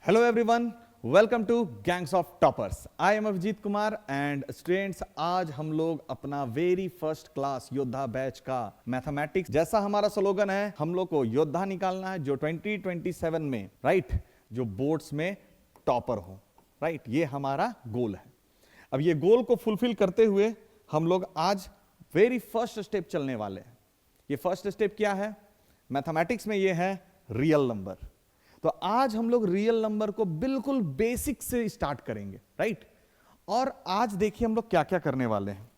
Hello everyone, welcome to Gangs of Toppers. I am Abhijeet Kumar and students आज हम लोग अपना very first class Yoddha batch का मैथमेटिक्स, जैसा हमारा स्लोगन है, हम लोग को योद्धा निकालना है जो 2027 में राइट जो बोर्ड्स में टॉपर हो, राइट, ये हमारा गोल है। अब ये गोल को फुलफिल करते हुए हम लोग आज वेरी फर्स्ट स्टेप चलने वाले हैं। ये फर्स्ट स्टेप क्या है मैथमेटिक्स में? ये है रियल नंबर। तो आज हम लोग रियल नंबर को बिल्कुल बेसिक से स्टार्ट करेंगे, राइट। और आज देखिए हम लोग क्या क्या करने वाले हैं।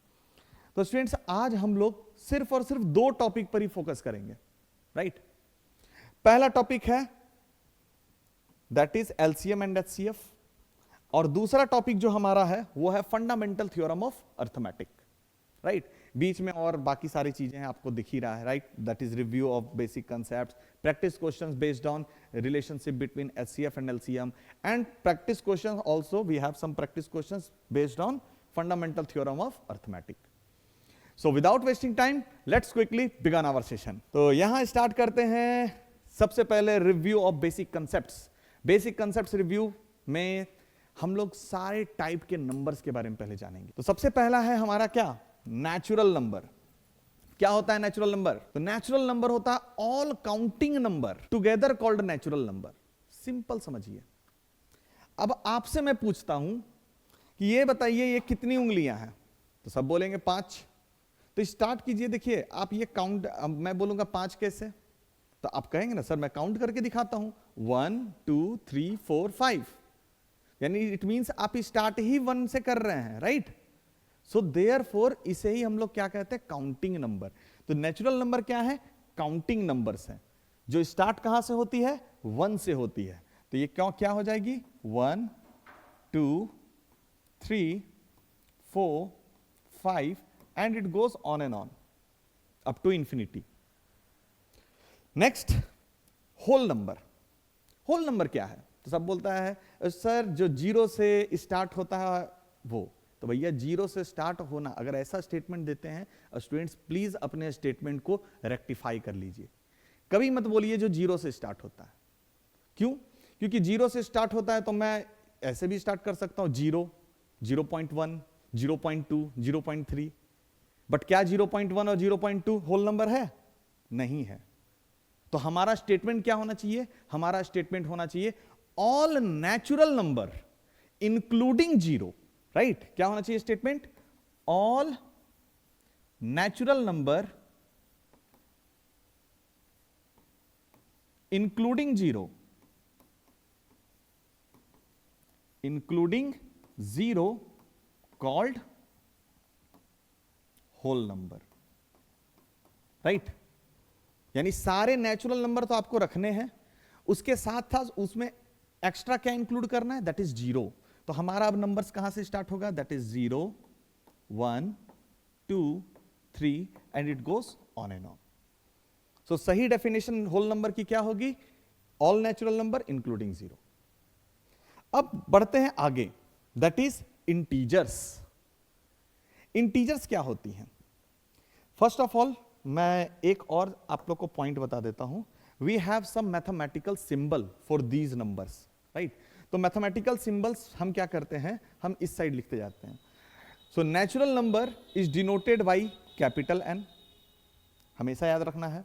तो स्टूडेंट्स आज हम लोग सिर्फ और सिर्फ दो टॉपिक पर ही फोकस करेंगे, राइट। पहला टॉपिक है that is LCM and HCF, और दूसरा टॉपिक जो हमारा है वो है fundamental theorem of arithmetic, right. बीच में और बाकी सारी चीजें हैं, आपको दिख ही रहा है, right. That is review of basic concepts, practice questions based on relationship between HCF and LCM, and practice questions also, we have some practice questions based on fundamental theorem of arithmetic. So without wasting time, let's quickly begin our session. तो यहाँ start करते हैं सबसे पहले review of basic concepts. Basic concepts review में हम लोग सारे टाइप के नंबर्स के बारे में पहले जानेंगे। तो सबसे पहला है हमारा क्या, नेचुरल नंबर। क्या होता है नेचुरल नंबर? तो नेचुरल नंबर होता है all counting number together called natural number. Simple समझिए। अब आपसे मैं पूछता हूं कि ये बताइए ये कितनी उंगलियां हैं, तो सब बोलेंगे 5। तो स्टार्ट कीजिए, देखिए आप ये काउंट, मैं बोलूंगा 5 कैसे, तो आप कहेंगे ना सर मैं काउंट करके दिखाता हूं 1 2 3 4 5, यानी इट मींस आप स्टार्ट ही 1 से कर रहे हैं, राइट। सो देयरफॉर इसे ही हम लोग क्या कहते हैं, काउंटिंग नंबर। तो नेचुरल नंबर क्या है, काउंटिंग नंबर्स हैं, जो स्टार्ट कहां से होती है, 1 से होती है। तो ये क्या हो जाएगी, 1 2 3 4 5 and it goes on and on up to infinity. Next, whole number. Whole number क्या है? तो सब बोलता है सर जो 0 से स्टार्ट होता है वो। तो भैया 0 से स्टार्ट होना, अगर ऐसा स्टेटमेंट देते हैं स्टूडेंट्स प्लीज अपने स्टेटमेंट को रेक्टिफाई कर लीजिए। कभी मत बोलिए जो 0 से स्टार्ट होता है। क्यों? क्योंकि 0 से स्टार्ट होता है तो मैं ऐसे भी स्टार्ट कर सकता हूं 0 0.1 0.2 0.3, बट क्या 0.1 और 0.2 होल नंबर है? नहीं है। तो हमारा स्टेटमेंट क्या होना चाहिए? हमारा स्टेटमेंट होना चाहिए all natural number including 0, right. क्या होना चाहिए statement? All natural number including 0, called whole number, right. यानी सारे नेचुरल नंबर तो आपको रखने हैं, उसके साथ साथ उसमें एक्स्ट्रा क्या इंक्लूड करना है, दैट इज 0। तो हमारा अब नंबर्स कहां से स्टार्ट होगा, that is 0 1 2 3 and it goes on and on. सो सही डेफिनेशन होल नंबर की क्या होगी, ऑल नेचुरल नंबर इंक्लूडिंग 0। अब बढ़ते हैं आगे, दैट इज इंटीजर्स। इंटीजर्स क्या होती हैं? फर्स्ट ऑफ ऑल मैं एक और आप लोग को पॉइंट बता देता हूं। We have some mathematical symbol for these numbers, right. तो मैथमेटिकल सिंबल्स हम क्या करते हैं, हम इस साइड लिखते जाते हैं। So natural number is denoted by capital N, हमेशा याद रखना है।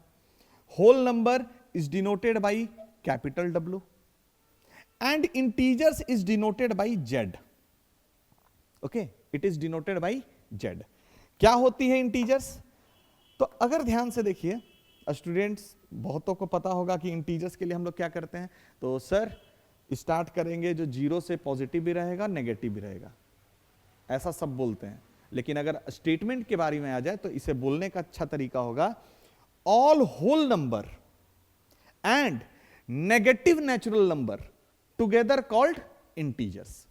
Whole number is denoted by capital W, and integers is denoted by Z। Okay, it is denoted by Z। क्या होती है इंटीजर्स? तो अगर ध्यान से देखिए स्टूडेंट्स, बहुतों को पता होगा कि इंटीजर्स के लिए हम लोग क्या करते हैं। तो सर स्टार्ट करेंगे जो 0 से पॉजिटिव भी रहेगा नेगेटिव भी रहेगा, ऐसा सब बोलते हैं। लेकिन अगर स्टेटमेंट के बारे में आ जाए तो इसे बोलने का अच्छा तरीका होगा all whole number and negative natural number together called integers.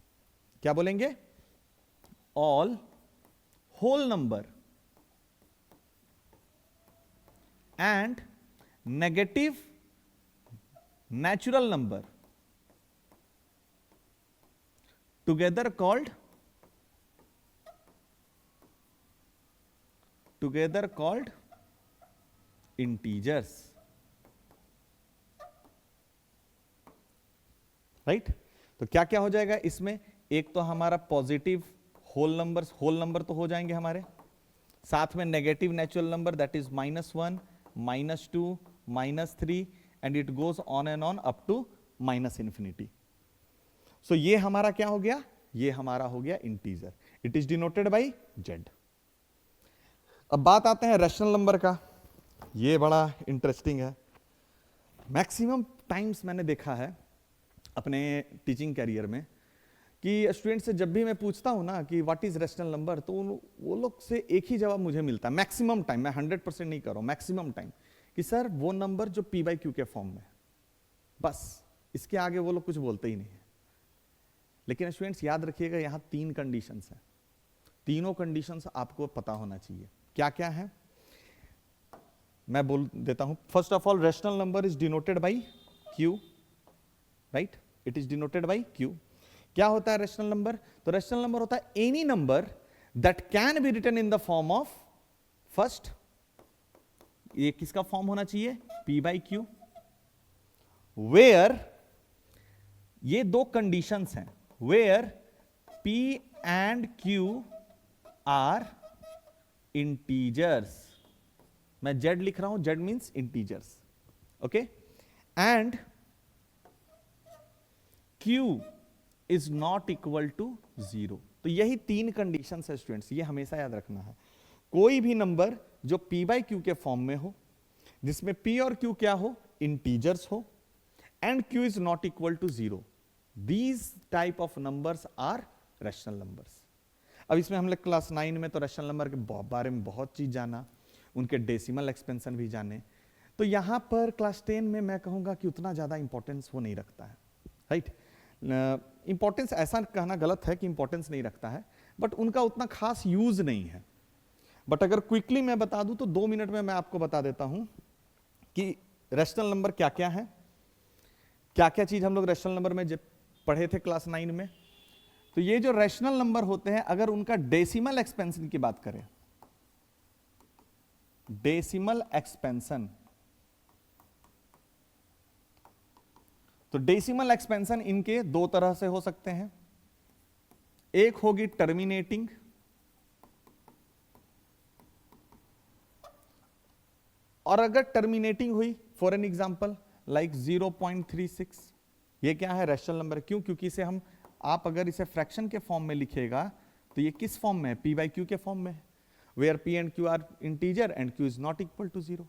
क्या बोलेंगे? All whole number and negative natural number together called integers। Right. तो क्या क्या हो जाएगा इसमें, एक तो हमारा पॉजिटिव होल नंबर तो हो जाएंगे हमारे, साथ में negative natural number that is -1, -2, -3 and it goes on and on up to -infinity. सो ये हमारा क्या हो गया, ये हमारा हो गया integer, it is denoted by Z. अब बात आते हैं रैशनल नंबर का, ये बड़ा इंटरेस्टिंग है। मैक्सिमम टाइम्स मैंने देखा है अपने टीचिंग कैरियर में कि स्टूडेंट से जब भी मैं पूछता हूं ना कि व्हाट इज रैशनल नंबर, तो वो लोग से एक ही जवाब मुझे मिलता है मैक्सिमम टाइम, मैं 100% नहीं कर रहा हूं, मैक्सिमम टाइम, कि सर वो नंबर जो पी बाई क्यू के फॉर्म में, बस इसके आगे वो लोग कुछ बोलते ही नहीं है। लेकिन स्टूडेंट्स याद रखिएगा, यहां 3 कंडीशंस हैं, तीनों कंडीशंस आपको पता होना चाहिए। क्या क्या है मैं बोल देता हूं। First of all, rational number is denoted by Q, right, it is denoted by Q. क्या होता है रैशनल नंबर, तो रैशनल नंबर होता है any number that can be written in the form of, first ये किसका फॉर्म होना चाहिए, पी बाई क्यू, वेयर, ये 2 कंडीशंस हैं, where P and Q are integers, मैं जेड लिख रहा हूं, Z means integers, okay, and Q is not equal to 0। तो यही 3 कंडीशंस है स्टूडेंट्स, ये हमेशा याद रखना है। कोई भी नंबर जो p बाई क्यू के फॉर्म में हो, जिसमें p और q क्या हो, इंटीजर्स हो, and q is not equal to 0, these type of numbers are rational numbers. अब इसमें हम लोग क्लास 9 में तो रैशनल नंबर के बारे में बहुत चीज जाना, उनके डेसिमल एक्सपेंशन भी जाने, तो यहां पर क्लास 10 में मैं कहूंगा कि उतना ज्यादा इंपॉर्टेंस वो नहीं रखता है, राइट। इंपॉर्टेंस ऐसा कहना गलत है कि इंपॉर्टेंस नहीं रखता है, बट उनका उतना खास यूज नहीं है। बट अगर क्विकली मैं बता दूं तो 2 मिनट में मैं आपको बता देता हूं कि रैशनल नंबर क्या क्या है, क्या क्या चीज हम लोग रैशनल नंबर में जब पढ़े थे क्लास 9 में। तो ये जो रैशनल नंबर होते हैं, अगर उनका डेसिमल एक्सपेंशन की बात करें, डेसिमल एक्सपेंशन, तो डेसिमल एक्सपेंशन इनके 2 तरह से हो सकते हैं, एक होगी टर्मिनेटिंग, और अगर टर्मिनेटिंग हुई, फॉर एन एग्जांपल लाइक 0.36, ये क्या है, रैशनल नंबर। क्यों, क्योंकि इसे हम, आप अगर इसे फ्रैक्शन के फॉर्म में लिखेगा तो ये किस फॉर्म में है, p बाई क्यू के फॉर्म में, where p and q are integer and q is not equal to 0।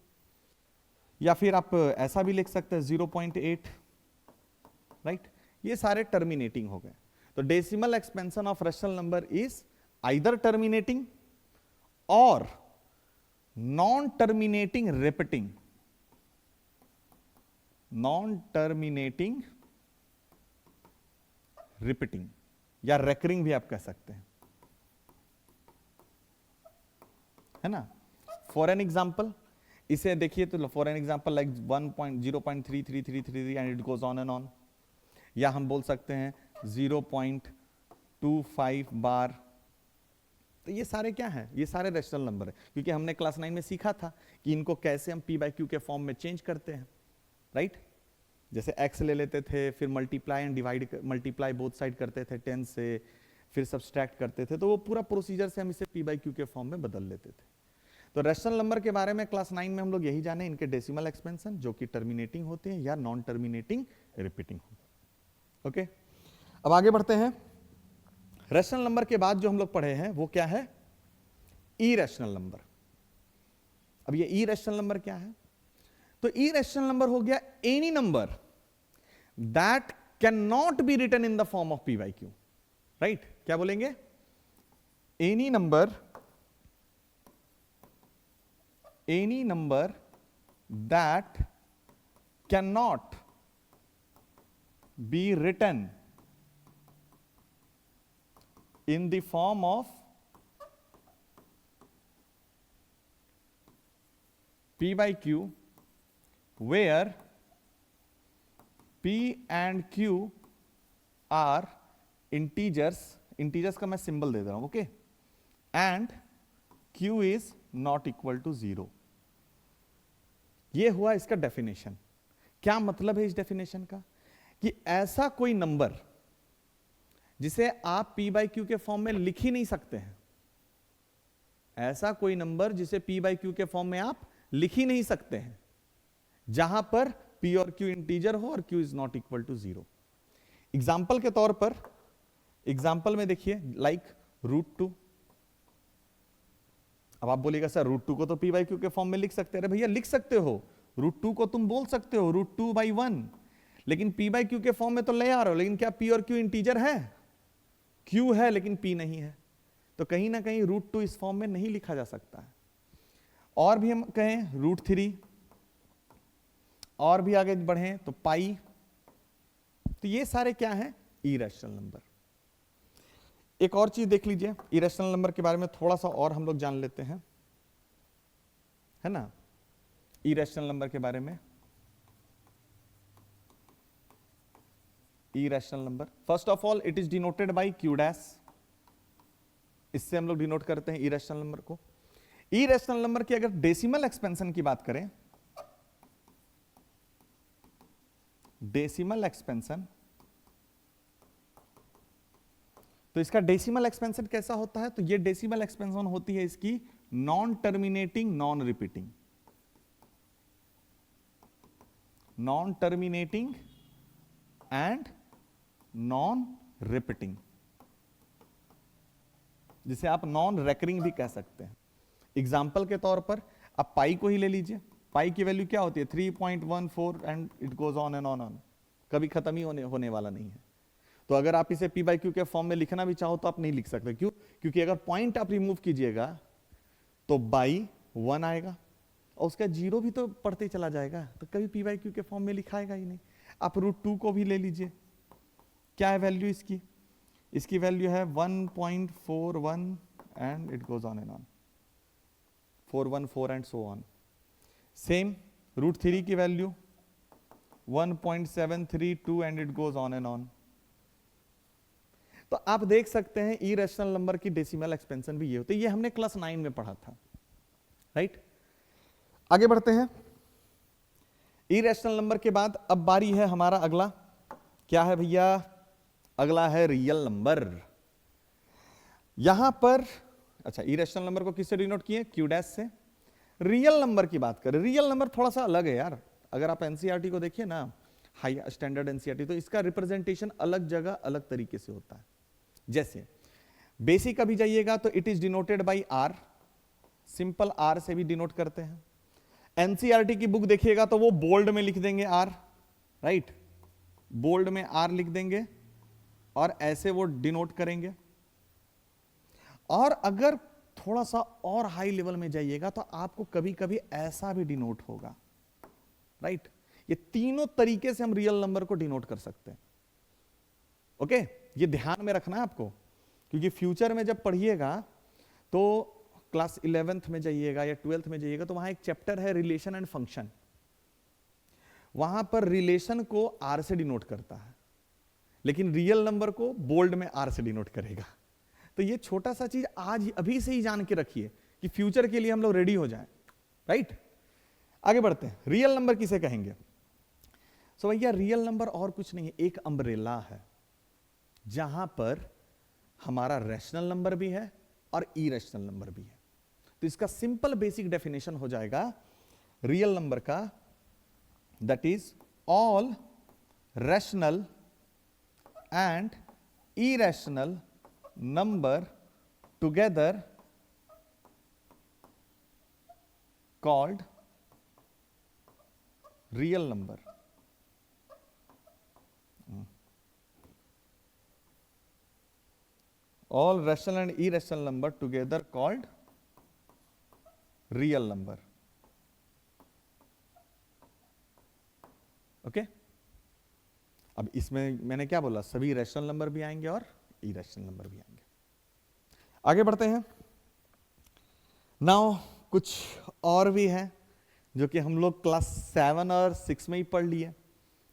या फिर आप ऐसा भी लिख सकते हैं 0.8, राइट, ये सारे टर्मिनेटिंग हो गए। तो decimal expansion of rational number is either terminating और non terminating repeating, non terminating repeating, या रेकरिंग भी आप कह सकते हैं, है ना। फॉर एन एग्जाम्पल इसे देखिए, तो for an example like 1.0.3333 and it goes on and on, या हम बोल सकते हैं 0.25 बार। तो ये सारे क्या हैं, ये सारे रैशनल नंबर है, क्योंकि हमने क्लास 9 में सीखा था कि इनको कैसे हम p बाई क्यू के फॉर्म में चेंज करते हैं, राइट। जैसे x ले लेते थे, फिर multiply and divide, multiply both side करते थे 10 से, फिर सब्सट्रैक्ट करते थे, तो वो पूरा प्रोसीजर से हम इसे p बाई क्यू के फॉर्म में बदल लेते थे। तो रैशनल नंबर के बारे में क्लास 9 में हम लोग यही जाने, इनके डेसिमल एक्सपेंशन जो कि टर्मिनेटिंग होते हैं या नॉन टर्मिनेटिंग रिपीटिंग होते हैं, ओके। अब आगे बढ़ते हैं। रैशनल नंबर के बाद जो हम लोग पढ़े हैं वो क्या है, इरैशनल नंबर। अब ये इरैशनल नंबर क्या है, तो इरैशनल नंबर हो गया any number that can not be written in the form of p by Q, right. क्या बोलेंगे, any number that can not be written in the form of p by q, where p and q are integers, integers का मैं symbol दे दे रहा हूं, okay, and q is not equal to 0। ये हुआ इसका definition. क्या मतलब है इस डेफिनेशन का, कि ऐसा कोई नंबर जिसे आप p बाई क्यू के फॉर्म में लिख ही नहीं सकते हैं, ऐसा कोई नंबर जिसे p बाई क्यू के फॉर्म में आप लिख ही नहीं सकते हैं, जहां पर p और q इंटीजर हो और q is not equal to 0। Example के तौर पर, एग्जाम्पल में देखिए लाइक √2। अब आप बोलिएगा सर √2 को तो p बाई क्यू के फॉर्म में लिख सकते हैं। अरे भैया लिख सकते हो, √2 को तुम बोल सकते हो √2 बाई 1, लेकिन p बाई क्यू के फॉर्म में तो ले आ रहे हो, लेकिन क्या p और q इंटीजर है? q है लेकिन p नहीं है, तो कहीं ना कहीं √2 इस फॉर्म में नहीं लिखा जा सकता है। और भी हम कहें √3, और भी आगे बढ़े तो पाई, तो ये सारे क्या हैं? Irrational number. एक और चीज देख लीजिए, इरेशनल नंबर के बारे में थोड़ा सा और हम लोग जान लेते हैं, है ना। इरेशनल नंबर के बारे में, irrational number first of all it is denoted by q dash, इससे हम लोग डिनोट करते हैं इरेशनल नंबर को। इरेशनल नंबर की अगर डेसिमल एक्सपेंशन की बात करें, डेसिमल एक्सपेंशन, तो इसका डेसिमल एक्सपेंशन कैसा होता है? तो ये डेसिमल एक्सपेंशन होती है इसकी non terminating non repeating, non terminating and non repeating, जिसे आप नॉन रेकरिंग भी कह सकते हैं। एग्जाम्पल के तौर पर आप पाई को ही ले लीजिए, पाई की वैल्यू क्या होती है? 3.14 and it goes on and on, कभी खत्म ही होने वाला नहीं है। तो अगर आप इसे p बाई क्यू के फॉर्म में लिखना भी चाहो तो आप नहीं लिख सकते। क्यों? क्योंकि अगर पॉइंट आप रिमूव कीजिएगा तो बाई 1 आएगा और उसका 0 भी तो पढ़ते चला जाएगा, तो कभी p बाई क्यू के फॉर्म में लिखाएगा ही नहीं। आप √2 को भी ले लीजिए, क्या है वैल्यू इसकी? इसकी वैल्यू है 1.41 and it goes on and on, 414 and so on. Same √3 की value 1.732 and it goes on and on. तो आप देख सकते हैं इरेशनल नंबर की डेसिमल एक्सपेंशन भी ये होती है। ये हमने क्लास 9 में पढ़ा था, राइट। आगे बढ़ते हैं। इरेशनल नंबर के बाद अब बारी है हमारा अगला, क्या है भैया? अगला है रियल नंबर। यहां पर अच्छा, इरेशनल नंबर को किससे डिनोट किए? q डैश से। रियल नंबर की बात करें, रियल नंबर थोड़ा सा अलग है यार। अगर आप एनसीईआरटी को देखिए ना, हाई स्टैंडर्ड एनसीईआरटी, तो इसका रिप्रेजेंटेशन अलग जगह अलग तरीके से होता है। जैसे बेसिक अभी जाइएगा तो it is denoted by r, simple r से भी डिनोट करते हैं। एनसीईआरटी की बुक देखिएगा तो वो बोल्ड में लिख देंगे r, राइट, बोल्ड में r लिख देंगे और ऐसे वो डिनोट करेंगे। और अगर थोड़ा सा और हाई लेवल में जाइएगा तो आपको कभी कभी ऐसा भी डिनोट होगा, राइट। ये तीनों तरीके से हम रियल नंबर को डिनोट कर सकते हैं। ओके, ये ध्यान में रखना है आपको, क्योंकि फ्यूचर में जब पढ़िएगा तो क्लास 11th में जाइएगा या 12th में जाइएगा तो वहां एक चैप्टर है रिलेशन एंड फंक्शन, वहां पर रिलेशन को आर से डिनोट करता है, लेकिन रियल नंबर को बोल्ड में आर से डिनोट करेगा। तो ये छोटा सा चीज आज अभी से ही जान के रखिए कि फ्यूचर के लिए हम लोग रेडी हो जाएं, राइट। आगे बढ़ते हैं। रियल नंबर किसे कहेंगे? सो भैया रियल नंबर और कुछ नहीं है, एक अम्ब्रेला है जहां पर हमारा रैशनल नंबर भी है और इरेशनल नंबर भी है। तो इसका सिंपल बेसिक डेफिनेशन हो जाएगा रियल नंबर का, that is all rational and irrational number together called real number. All rational and irrational number together called real number. Okay अब इसमें मैंने क्या बोला, सभी रैशनल नंबर भी आएंगे और इरेशनल नंबर भी आएंगे। आगे बढ़ते हैं। नाउ कुछ और भी है जो कि हम लोग क्लास 7 और 6 में ही पढ़ लिए।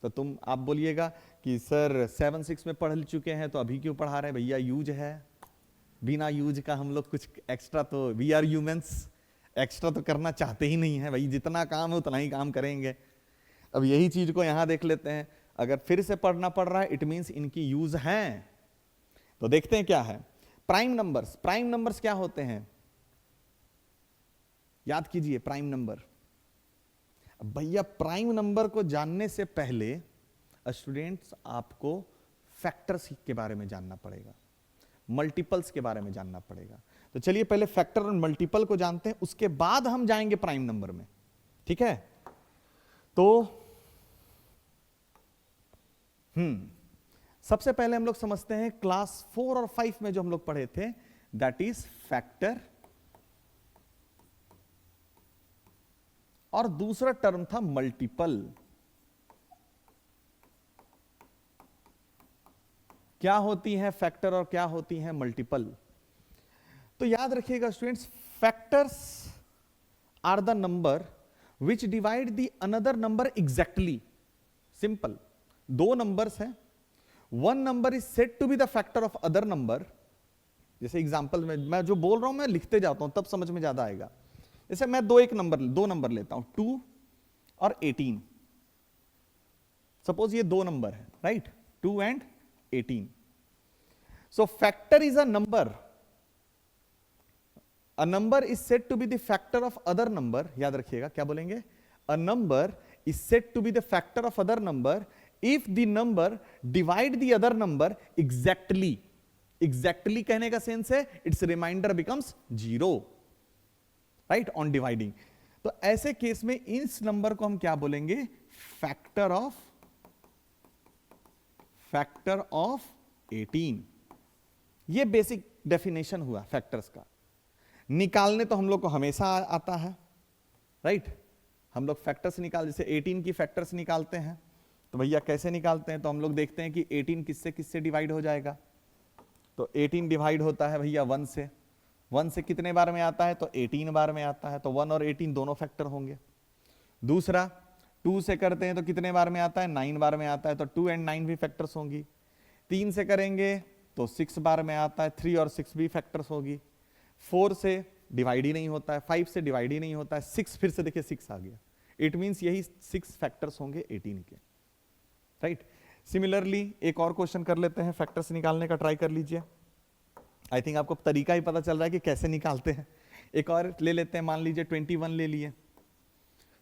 तो आप बोलिएगा कि सर 7, 6 में पढ़ चुके हैं तो अभी क्यों पढ़ा रहे हैं? भैया यूज है, बिना यूज का हम लोग कुछ एक्स्ट्रा, तो वी आर ह्यूमंस, एक्स्ट्रा तो करना चाहते ही नहीं है भाई, जितना काम है उतना ही काम करेंगे। अब यही चीज को यहां देख लेते हैं। अगर फिर से पढ़ना पड़ रहा है इट मींस इनकी यूज हैं। तो देखते हैं क्या है। प्राइम नंबर्स, प्राइम नंबर्स क्या होते हैं, याद कीजिए प्राइम नंबर। भैया प्राइम नंबर को जानने से पहले स्टूडेंट्स आपको फैक्टर्स के बारे में जानना पड़ेगा, मल्टीपल्स के बारे में जानना पड़ेगा। तो चलिए पहले फैक्टर और मल्टीपल को जानते हैं, उसके बाद हम जाएंगे प्राइम नंबर में, ठीक है। तो सबसे पहले हम लोग समझते हैं क्लास 4 और 5 में जो हम लोग पढ़े थे, दैट इज फैक्टर, और दूसरा टर्म था मल्टीपल। क्या होती है फैक्टर और क्या होती है मल्टीपल। तो याद रखिएगा students, factors are the number which divide the another number exactly. Simple, दो नंबर्स हैं, one number is said to be the factor of other number. जैसे एग्जांपल में मैं जो बोल रहा हूं मैं लिखते जाता हूं तब समझ में ज्यादा आएगा। जैसे मैं दो नंबर लेता हूं, 2 और 18। सपोज ये दो नंबर है, right, 2 and 18। So factor is a number. A number is said to be the factor of other number. याद रखिएगा क्या बोलेंगे, a number is said to be the factor of other number if the number divide the other number exactly. Exactly कहने का sense है its remainder becomes 0, right, on dividing. तो ऐसे case में इस नंबर को हम क्या बोलेंगे, फैक्टर ऑफ 18। ये बेसिक डेफिनेशन हुआ फैक्टर्स का। निकालने तो हम लोग को हमेशा आता है, राइट। हम लोग फैक्टर्स जैसे 18 की फैक्टर्स निकालते हैं, तो भैया कैसे निकालते हैं, तो हम लोग देखते हैं कि 18 किससे किससे डिवाइड हो जाएगा। तो 18 डिवाइड होता है भैया 1 से। 1 से कितने बार में आता है, तो 18 बार में आता है, तो 1 और 18 दोनों फैक्टर होंगे। दूसरा 2 से करते हैं तो कितने बार में आता है, 9 बार में आता है, तो 2 एंड 9 भी फैक्टर्स होंगी। 3 से करेंगे तो 6 बार में आता है, 3 और 6 भी फैक्टर्स होगी। 4 से डिवाइड ही नहीं होता है, 5 से डिवाइड ही नहीं होता है, 6 फिर से देखिए 6 आ गया। इट मींस यही 6 फैक्टर्स होंगे 18 के, राइट। सिमिलरली एक और क्वेश्चन कर लेते हैं, फैक्टर्स निकालने का ट्राई कर लीजिए। आई थिंक आपको तरीका ही पता चल रहा है कि कैसे निकालते हैं। एक और ले लेते हैं, मान लीजिए 21 ले लिए,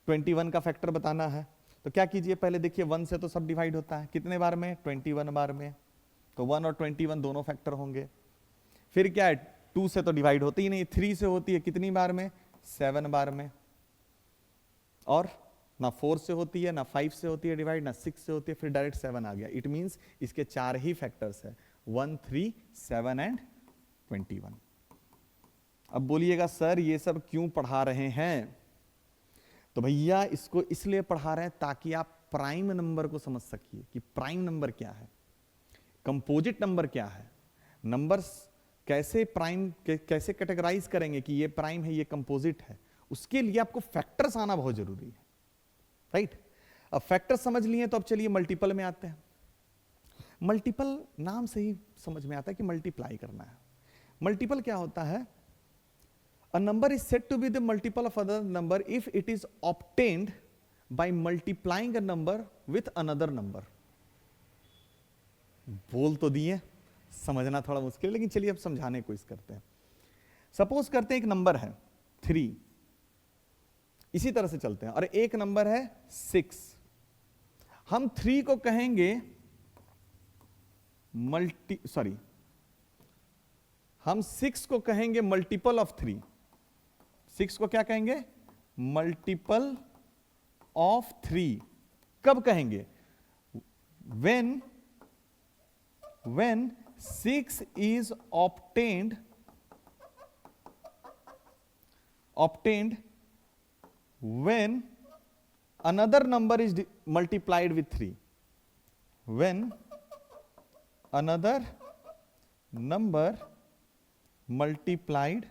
21 का फैक्टर बताना है। तो क्या कीजिए, पहले देखिए 1 से तो सब डिवाइड होता है, कितने बार में, 21 बार में, तो 1 और 21 दोनों फैक्टर होंगे। फिर क्या है, 2 से तो डिवाइड होती ही नहीं, 3 से होती है कितनी बार में, 7 बार में, और ना 4 से होती है, ना 5 से होती है डिवाइड, ना 6 से होती है, फिर डायरेक्ट 7 आ गया। इट मींस इसके 4 ही फैक्टर्स है, 1, 3, 7 एंड 21। अब बोलिएगा सर ये सब क्यों पढ़ा रहे हैं, तो भैया इसको इसलिए पढ़ा रहे हैं ताकि आप प्राइम नंबर को समझ सकिए कि प्राइम नंबर क्या है, कंपोजिट नंबर क्या है, नंबर्स कैसे प्राइम कैसे कैटेगराइज करेंगे कि ये प्राइम है ये कंपोजिट है। उसके लिए आपको फैक्टर्स आना बहुत जरूरी है, राइट। अब फैक्टर समझ लिए तो अब चलिए मल्टीपल में आते हैं। मल्टीपल नाम से ही समझ में आता है कि मल्टीप्लाई करना है। मल्टीपल क्या होता है, a number is said to be the multiple of other number if it is obtained by multiplying a number with another number। बोल तो दिए, समझना थोड़ा मुश्किल है, लेकिन चलिए अब समझाने की कोशिश करते हैं। सपोज करते हैं एक नंबर है 3, इसी तरह से चलते हैं, और एक नंबर है 6। हम 3 को कहेंगे हम 6 को कहेंगे मल्टीपल ऑफ 3। 6 को क्या कहेंगे, मल्टीपल ऑफ 3। कब कहेंगे, when 6 is obtained when another number is multiplied with 3। when another number multiplied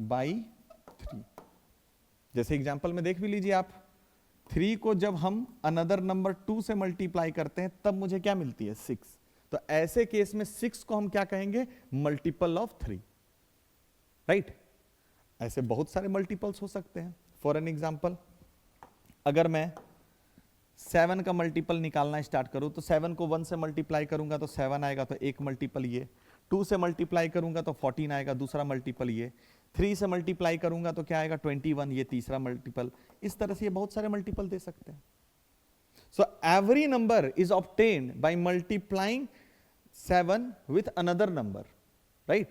by 3। जैसे एग्जांपल में देख भी लीजिए आप, 3 को जब हम अनदर नंबर 2 से मल्टीप्लाई करते हैं तब मुझे क्या मिलती है, 6। तो ऐसे केस में 6 को हम क्या कहेंगे, मल्टीपल ऑफ 3, राइट। ऐसे बहुत सारे मल्टीपल्स हो सकते हैं। फॉर एन एग्जांपल अगर मैं 7 का मल्टीपल निकालना स्टार्ट करूं तो 7 को 1 से मल्टीप्लाई करूंगा तो 7 आएगा, तो एक मल्टीपल ये, 2 से मल्टीप्लाई करूंगा तो 14 आएगा, दूसरा मल्टीपल ये, 3 से मल्टीप्लाई करूंगा तो क्या आएगा 21, ये तीसरा मल्टीपल। इस तरह से ये बहुत सारे मल्टीपल दे सकते हैं। So every number is obtained by multiplying 7 with another number, right?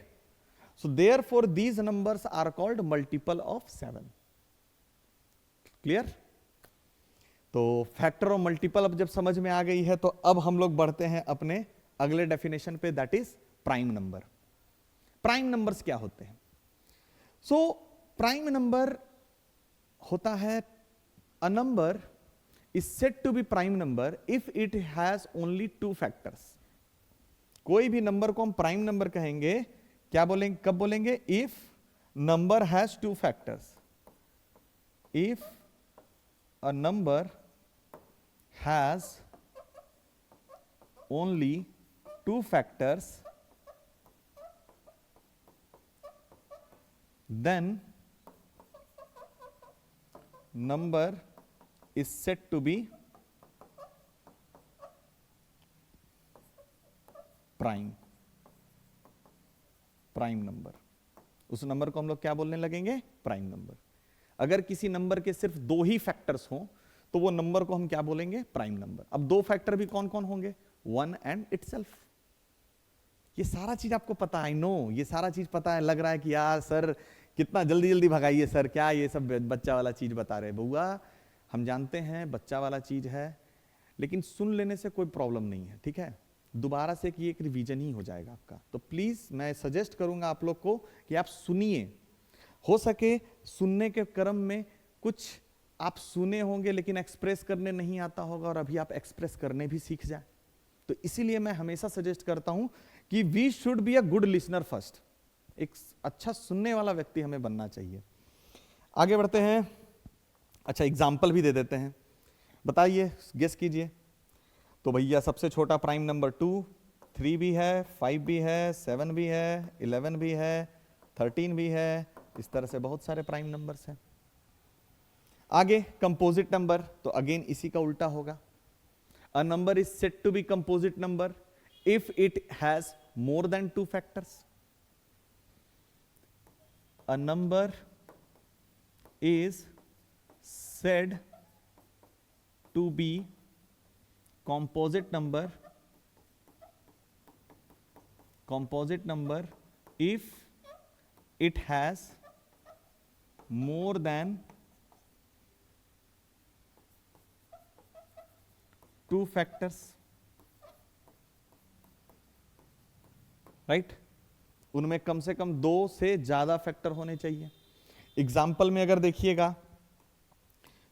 So therefore these numbers are called multiple of 7. Clear? तो फैक्टर और मल्टीपल अब जब समझ में आ गई है तो अब हम लोग बढ़ते हैं अपने अगले डेफिनेशन पे, that is prime number. Prime numbers क्या होते हैं? सो प्राइम नंबर होता है a number is said to be prime number if it has only 2 factors. कोई भी नंबर को हम प्राइम नंबर कहेंगे, क्या बोलेंगे, कब बोलेंगे? If number has 2 factors. If a number has only 2 factors then number is said to be prime number. उस नंबर को हम लोग क्या बोलने लगेंगे? Prime number. अगर किसी नंबर के सिर्फ 2 ही फैक्टर्स हों तो वो नंबर को हम क्या बोलेंगे? Prime number. अब 2 फैक्टर भी कौन कौन होंगे? 1 एंड इटसेल्फ। ये सारा चीज आपको पता है, आई नो, ये सारा चीज पता है। लग रहा है कि यार सर कितना जल्दी जल्दी भगाइए सर, क्या ये सब बच्चा वाला चीज बता रहे। बउआ हम जानते हैं बच्चा वाला चीज है, लेकिन सुन लेने से कोई प्रॉब्लम नहीं है, ठीक है? दोबारा से कि एक रिवीजन ही हो जाएगा आपका। तो प्लीज मैं सजेस्ट करूंगा आप लोग को कि आप सुनिए, हो सके सुनने के क्रम में कुछ आप सुने होंगे लेकिन एक्सप्रेस करने नहीं आता होगा, और अभी आप एक्सप्रेस करने भी सीख जाए। तो इसीलिए मैं हमेशा सजेस्ट करता हूं कि we should be a good listener first. एक अच्छा सुनने वाला व्यक्ति हमें बनना चाहिए। आगे बढ़ते हैं। अच्छा एग्जाम्पल भी दे देते हैं, बताइए, गेस कीजिए। तो भैया सबसे छोटा प्राइम नंबर 2, 3 भी है, 5 भी है, 7 भी है, 11 भी है, 13 भी है। इस तरह से बहुत सारे प्राइम नंबर्स हैं। आगे कंपोजिट नंबर, तो अगेन इसी का उल्टा होगा। A number is said to be composite number if it has more than 2 factors. A number is said to be composite number if it has more than 2 factors, right? उनमें कम से कम 2 से ज्यादा फैक्टर होने चाहिए। एग्जाम्पल में अगर देखिएगा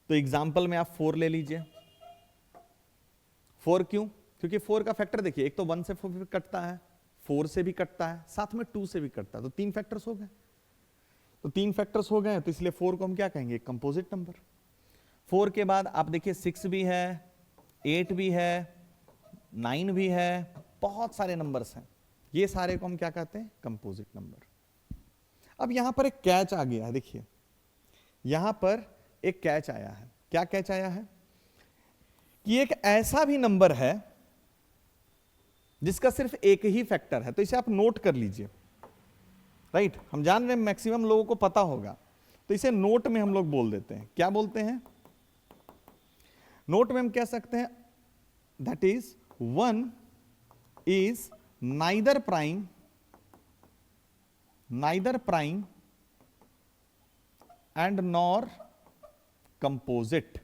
तो एग्जाम्पल में आप 4 ले लीजिए। 4 क्यों? क्योंकि 4 का फैक्टर देखिए, एक तो 1 से 4 कटता है, 4 से भी कटता है, साथ में 2 से भी कटता है, तो 3 फैक्टर्स हो गए। तो 3 फैक्टर्स हो गए, तो इसलिए 4 को हम क्या कहेंगे? Composite number. 4 के बाद आप देखिए 6 भी है, 8 भी है, 9 भी है, बहुत सारे नंबर्स हैं। ये सारे को हम क्या कहते हैं? Composite number. अब यहां पर एक कैच आ गया है, देखिए यहां पर एक कैच आया है। क्या कैच आया है? कि एक ऐसा भी नंबर है जिसका सिर्फ एक ही फैक्टर है। तो इसे आप नोट कर लीजिए, राइट? हम जान रहे हैं मैक्सिमम लोगों को पता होगा, तो इसे नोट में हम लोग बोल देते हैं। क्या बोलते हैं? नोट में हम कह सकते हैं that is 1 is neither prime and nor composite.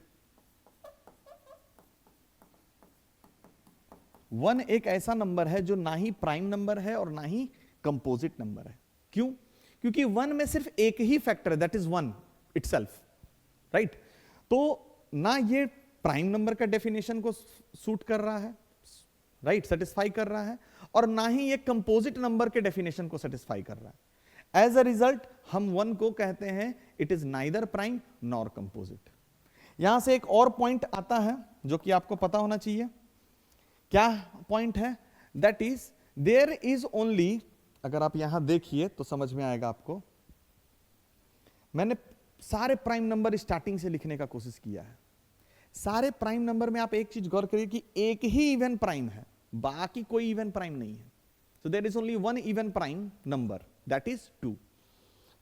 1 एक ऐसा नंबर है जो ना ही प्राइम नंबर है और ना ही कंपोजिट नंबर है। क्यों? क्योंकि 1 में सिर्फ एक ही फैक्टर है, दैट इज 1 इटसेल्फ, राइट? तो ना ये प्राइम नंबर का डेफिनेशन को सूट कर रहा है, राइट, सेटिस्फाई कर रहा है, और ना ही ये कंपोजिट नंबर के डेफिनेशन को सेटिस्फाई कर रहा है। एज अ रिजल्ट हम 1 को कहते हैं it is neither prime nor composite. यहां से एक और पॉइंट आता है जो कि आपको पता होना चाहिए। क्या पॉइंट है? That is there is only, अगर आप यहां देखिए तो समझ में आएगा आपको, मैंने सारे प्राइम नंबर स्टार्टिंग से लिखने का कोशिश किया है, सारे प्राइम नंबर में आप एक चीज गौर करिए कि एक ही इवन प्राइम है, बाकी कोई इवन प्राइम नहीं है। So there is only one even prime number, that is 2।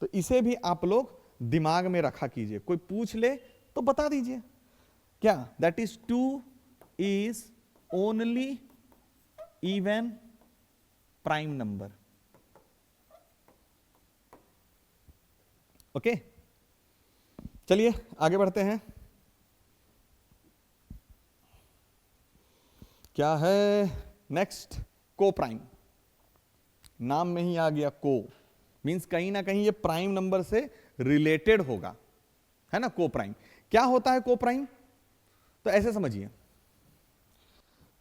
तो इसे भी आप लोग दिमाग में रखा कीजिए, कोई पूछ ले तो बता दीजिए क्या, that is 2 is only even prime number. Okay, चलिए आगे बढ़ते हैं। क्या है नेक्स्ट? को प्राइम। नाम में ही आ गया को, मींस कहीं ना कहीं ये प्राइम नंबर से रिलेटेड होगा, है ना। को प्राइम क्या होता है? को प्राइम तो ऐसे समझिए,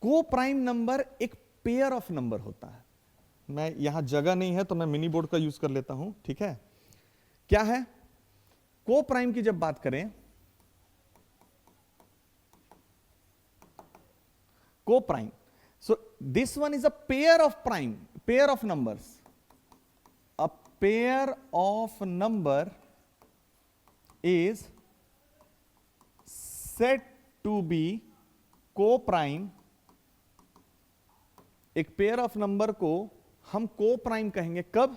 को प्राइम नंबर एक पेयर ऑफ नंबर होता है। मैं यहां जगह नहीं है तो मैं मिनी बोर्ड का यूज कर लेता हूं, ठीक है। क्या है को प्राइम की जब बात करें, coprime, so this one is a pair of prime, pair of numbers, a pair of number is said to be coprime. एक पेयर ऑफ नंबर को हम को प्राइम कहेंगे कब?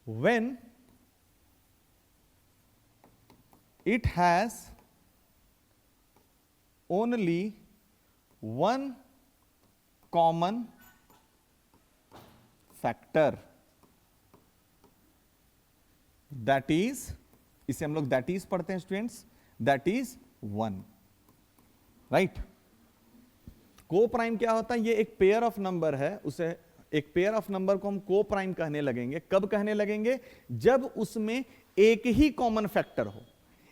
When it has only one common factor, that is, इसे हम लोग that is पढ़ते हैं स्टूडेंट्स, दैट इज 1, राइट। को प्राइम क्या होता है? ये एक पेयर ऑफ नंबर है, उसे एक पेयर ऑफ नंबर को हम को प्राइम कहने लगेंगे। कब कहने लगेंगे? जब उसमें एक ही कॉमन फैक्टर हो।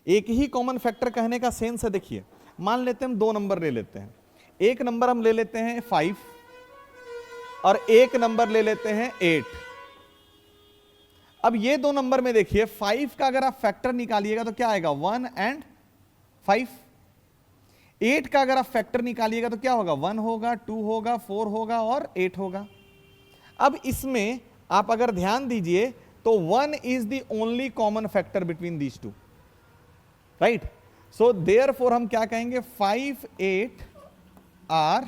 एक ही कॉमन फैक्टर कहने का सेंस है, देखिए मान लेते हैं हम दो नंबर ले लेते हैं, एक नंबर हम ले लेते हैं 5 और एक नंबर ले लेते हैं 8। अब ये दो नंबर में देखिए 5 का अगर आप फैक्टर निकालिएगा तो क्या आएगा? 1 and 5। 8 का अगर आप फैक्टर निकालिएगा तो क्या होगा? 1 होगा, 2 होगा, 4 होगा और 8 होगा। अब इसमें आप अगर ध्यान दीजिए तो 1 is the only common factor between these two, right. So therefore हम क्या कहेंगे? 5, 8 आर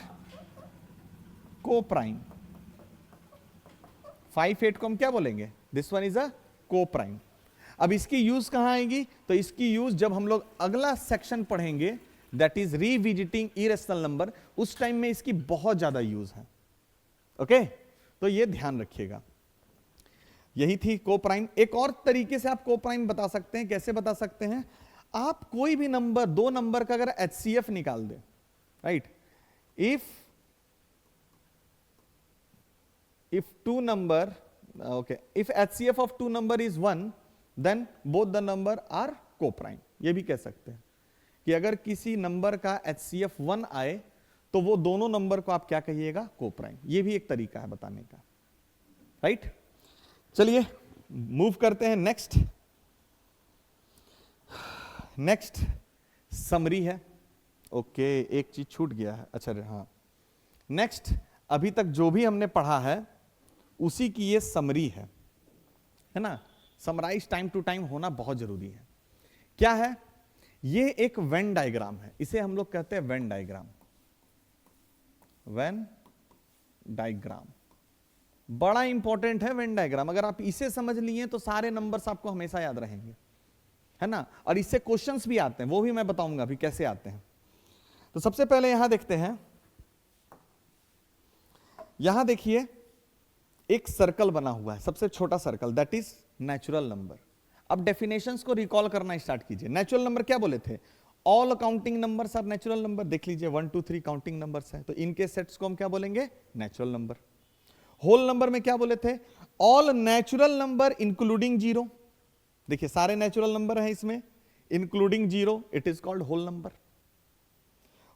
को प्राइम। 5, 8 को हम क्या बोलेंगे? दिस वन इज अ को प्राइम। अब इसकी यूज कहां आएगी? तो इसकी यूज जब हम लोग अगला सेक्शन पढ़ेंगे, that is revisiting irrational number, उस टाइम में इसकी बहुत ज्यादा यूज है। ओके, तो ये ध्यान रखिएगा। यही थी को प्राइम। एक और तरीके से आप को प्राइम बता सकते हैं। कैसे बता सकते हैं? आप कोई भी नंबर, दो नंबर का अगर HCF निकाल दे, right, if two number, okay, if HCF of two number is 1, then both the number are co prime. ये भी कह सकते हैं कि अगर किसी नंबर का HCF 1 आए तो वो दोनों नंबर को आप क्या कहिएगा? को प्राइम। ये भी एक तरीका है बताने का, राइट। चलिए मूव करते हैं नेक्स्ट। नेक्स्ट समरी है। ओके, एक चीज छूट गया है, अच्छा हाँ। नेक्स्ट अभी तक जो भी हमने पढ़ा है उसी की ये समरी है ना। समराइज टाइम टू टाइम होना बहुत जरूरी है। क्या है? ये एक वेन डायग्राम है, इसे हम लोग कहते हैं वेन डायग्राम। वेन डायग्राम बड़ा इंपॉर्टेंट है। वेन डायग्राम अगर आप इसे समझ लिए तो सारे नंबर्स आपको हमेशा याद रहेंगे, है ना। और इससे क्वेश्चंस भी आते हैं, वो भी मैं बताऊंगा अभी कैसे आते हैं। तो सबसे पहले यहां देखते हैं, यहां देखिए एक सर्कल बना हुआ है, सबसे छोटा circle, that is natural number. अब डेफिनेशंस को रिकॉल करना स्टार्ट कीजिए। नेचुरल नंबर क्या बोले थे? All counting numbers are natural number. देख लीजिए 1 2 3 काउंटिंग नंबर्स है, तो इनके सेट्स को हम क्या बोलेंगे? Natural number. होल नंबर में क्या बोले थे? All natural number including zero. देखिए सारे नेचुरल नंबर हैं इसमें, including zero, it is called whole number.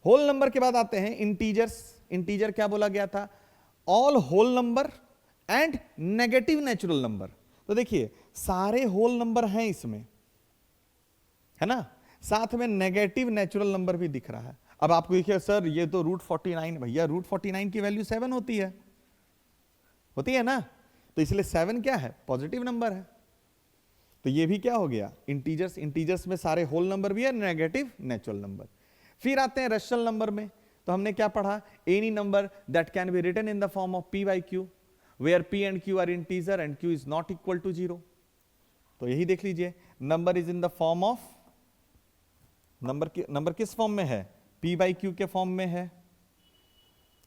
Whole number के बाद आते हैं इंटीजर्स। इंटीजर क्या बोला गया था? All whole number and negative natural number. तो देखिए सारे होल नंबर हैं इसमें, है ना, साथ में नेगेटिव नेचुरल नंबर भी दिख रहा है। अब आपको देखिए सर ये तो √49, भैया √49 की वैल्यू 7 होती है ना, तो इसलिए 7 क्या है? पॉजिटिव नंबर है। तो ये भी क्या हो गया? इंटीजर्स। इंटीजर्स में सारे होल नंबर भी है, नेगेटिव नेचुरल नंबर। फिर आते हैं रेशनल नंबर में, तो हमने क्या पढ़ा, any number that can be written in the form of p by q where p and q are integer and q is not equal to 0। तो यही देख लीजिए, number is in the form of, number किस फॉर्म में है, p by q के फॉर्म में है,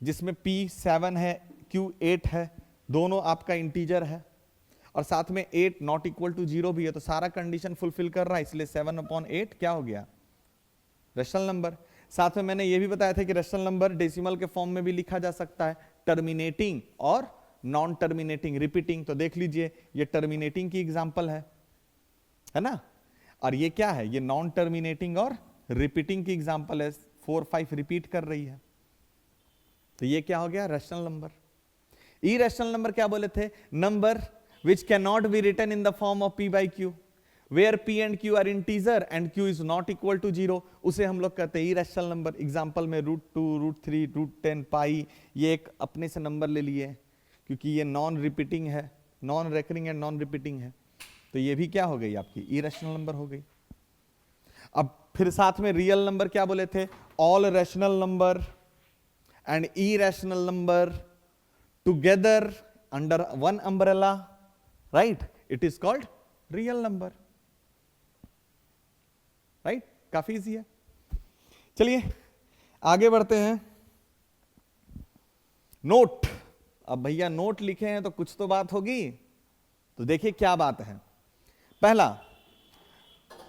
जिसमें p 7 है, q 8 है, दोनों आपका इंटीजर है, और साथ में 8 नॉट इक्वल टू 0 भी है, तो सारा कंडीशन फुलफिल कर रहा है, इसलिए 7/8 क्या हो गया, रेशनल नंबर। साथ में मैंने ये भी बताया था कि रेशनल नंबर डेसिमल के फॉर्म में भी लिखा जा सकता है, टर्मिनेटिंग और नॉन टर्मिनेटिंग, रिपीटिंग। तो देख लीजिए ये टर्मिनेटिंग की एग्जांपल है ना, और ये क्या है, ये नॉन टर्मिनेटिंग और रिपीटिंग की एग्जांपल है, 4 5 रिपीट कर रही है, तो ये क्या हो गया, रेशनल नंबर। इरेशनल नंबर क्या बोले थे, number which cannot be written in the form of p by q where p and q are integer and q is not equal to 0, उसे हम लोग कहते हैं irrational नंबर। एग्जांपल में √2, √3, √10, पाई, ये एक अपने से नंबर ले लिए क्योंकि ये नॉन रिपीटिंग है, non recurring and non repeating है, तो ये भी क्या हो गई आपकी इरेशनल नंबर हो गई। अब फिर साथ में रियल नंबर क्या बोले थे, all rational number and irrational number together under one umbrella, right, it is called real number, right, काफी इजी है। चलिए आगे बढ़ते हैं, नोट। अब भैया नोट लिखे हैं तो कुछ तो बात होगी, तो देखिए क्या बात है। पहला,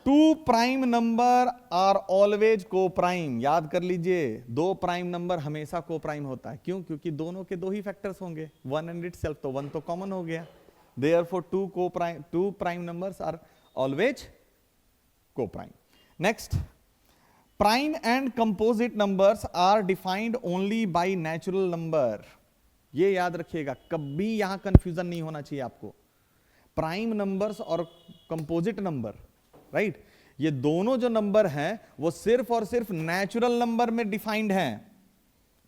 2 प्राइम नंबर आर ऑलवेज को प्राइम, याद कर लीजिए, 2 प्राइम नंबर हमेशा को प्राइम होता है, क्यों, क्योंकि दोनों के 2 ही फैक्टर्स होंगे, 1 एंड इटसेल्फ, तो 1 तो कॉमन हो गया, therefore 2 prime numbers are always co-prime. Next, prime and composite numbers are defined only by natural number. ये याद रखिएगा, कभी यहां कंफ्यूजन नहीं होना चाहिए आपको। प्राइम नंबर्स और कंपोजिट नंबर, राइट, ये दोनों जो नंबर हैं वो सिर्फ और सिर्फ नेचुरल नंबर में डिफाइंड हैं,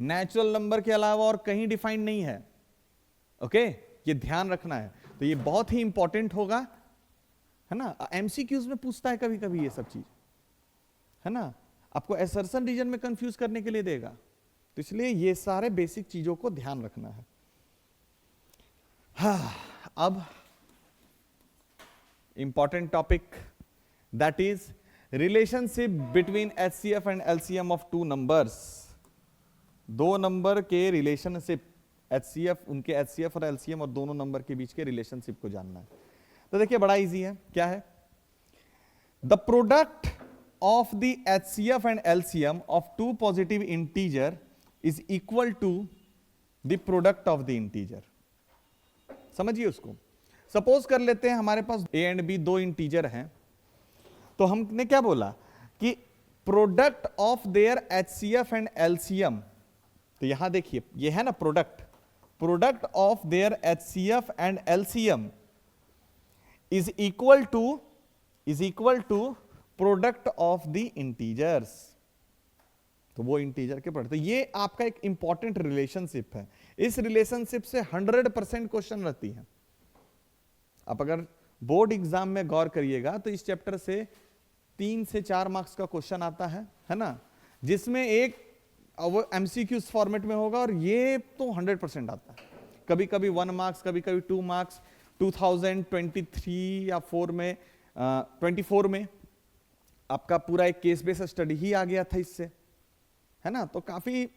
नेचुरल नंबर के अलावा और कहीं डिफाइंड नहीं है। ओके, ये ध्यान रखना है, तो ये बहुत ही इंपॉर्टेंट होगा, है ना। एमसीक्यूज में पूछता है कभी कभी ये सब चीज, है ना, आपको असर्शन रीजन में कंफ्यूज करने के लिए देगा, तो इसलिए ये सारे बेसिक चीजों को ध्यान रखना है। हाँ, अब important topic, that is relationship between HCF and LCM of 2 numbers. 2 number के रिलेशनशिप, एचसीएफ, उनके एचसीएफ और एलसीएम और दोनों नंबर के बीच के रिलेशनशिप को जानना है। तो देखिए बड़ा इजी है, क्या है, the product of the HCF and LCM of 2 positive integer is equal to the product of the integer. समझिए उसको, सपोज कर लेते हैं हमारे पास ए एंड बी 2 इंटीजर हैं, तो हमने क्या बोला कि product of their HCF and LCM, तो यहां देखिए ये है ना product of their HCF and LCM is equal to product of the integers, तो वो इंटीजर के प्रोडक्ट। तो ये आपका एक इंपॉर्टेंट रिलेशनशिप है, इस रिलेशनशिप से 100% क्वेश्चन रहती है। आप अगर बोर्ड एग्जाम में गौर करिएगा तो इस चैप्टर से 3 से 4 मार्क्स का क्वेश्चन आता है ना, जिसमें एक वो एमसीक्यूज फॉर्मेट में होगा, और ये तो 100% आता है, कभी कभी 1 मार्क्स, कभी कभी 2 मार्क्स। 2023 या 4 में 24 में आपका पूरा एक केस बेस्ड स्टडी ही आ गया था इससे, है ना, तो काफी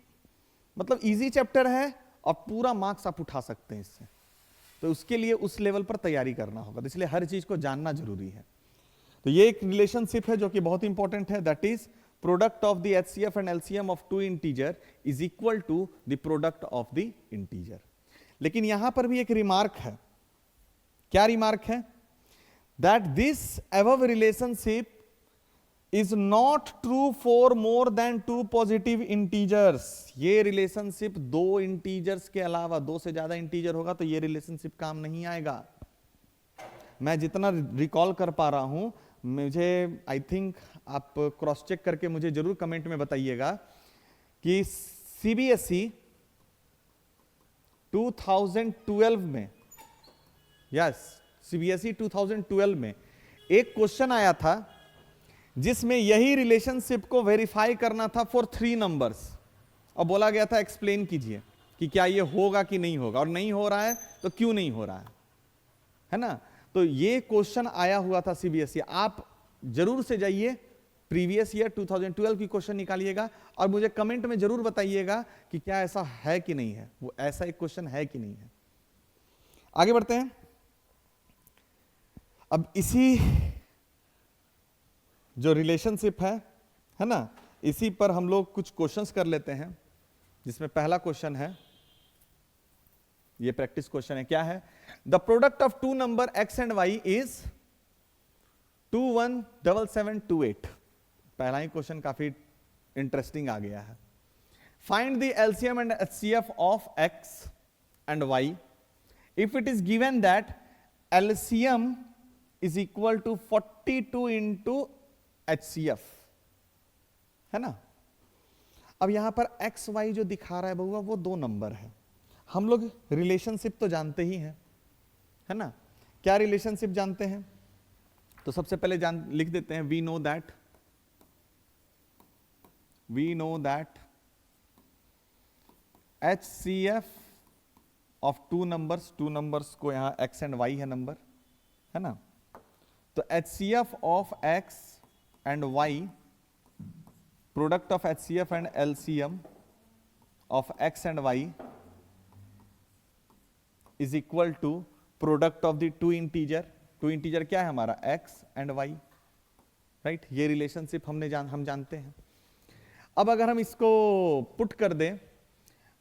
मतलब इजी चैप्टर है और पूरा मार्क्स आप उठा सकते हैं इससे, तो उसके लिए उस लेवल पर तैयारी करना होगा, तो इसलिए हर चीज को जानना जरूरी है। तो ये एक रिलेशनशिप है जो कि बहुत इंपॉर्टेंट है, that is product of the HCF and LCM of 2 integer is equal to the product of the integer. लेकिन यहां पर भी एक रिमार्क है, क्या रिमार्क है, that this above relationship is not true for more than 2 positive integers. ये relationship 2 integers के अलावा, 2 से ज्यादा इंटीजर होगा तो ये रिलेशनशिप काम नहीं आएगा। मैं जितना रिकॉल कर पा रहा हूं, मुझे आई थिंक आप क्रॉस चेक करके मुझे जरूर कमेंट में बताइएगा कि सीबीएसई 2012 में, यस सीबीएसई 2012 में एक क्वेश्चन आया था जिसमें यही रिलेशनशिप को वेरीफाई करना था फॉर 3 नंबर्स, और बोला गया था एक्सप्लेन कीजिए कि क्या ये होगा कि नहीं होगा, और नहीं हो रहा है तो क्यों नहीं हो रहा है ना। तो ये क्वेश्चन आया हुआ था सीबीएसई। आप जरूर से जाइए प्रीवियस ईयर 2012 की क्वेश्चन निकालिएगा और मुझे कमेंट में जरूर बताइएगा कि क्या ऐसा है कि नहीं है, वो ऐसा एक क्वेश्चन है कि नहीं है। आगे बढ़ते हैं। अब इसी जो रिलेशनशिप है ना, इसी पर हम लोग कुछ क्वेश्चंस कर लेते हैं, जिसमें पहला क्वेश्चन है, ये प्रैक्टिस क्वेश्चन है। क्या है? The product of 2 number x and y is 217728। पहला ही क्वेश्चन काफी इंटरेस्टिंग आ गया है। Find the LCM and HCF of x and y if it is given that LCM is equal to 42 into HCF, है ना। अब यहां पर एक्स वाई जो दिखा रहा है बउआ, वो 2 नंबर है। हम लोग रिलेशनशिप तो जानते ही हैं, है ना। क्या रिलेशनशिप जानते हैं? तो सबसे पहले लिख देते हैं, we know that HCF of 2 numbers को यहां x एंड y है नंबर, है ना। तो HCF of x and y, product of HCF and LCM of x and y is equal to product of the 2 integer क्या है हमारा? x and y, right. ये रिलेशनशिप हम जानते हैं। अब अगर हम इसको पुट कर दें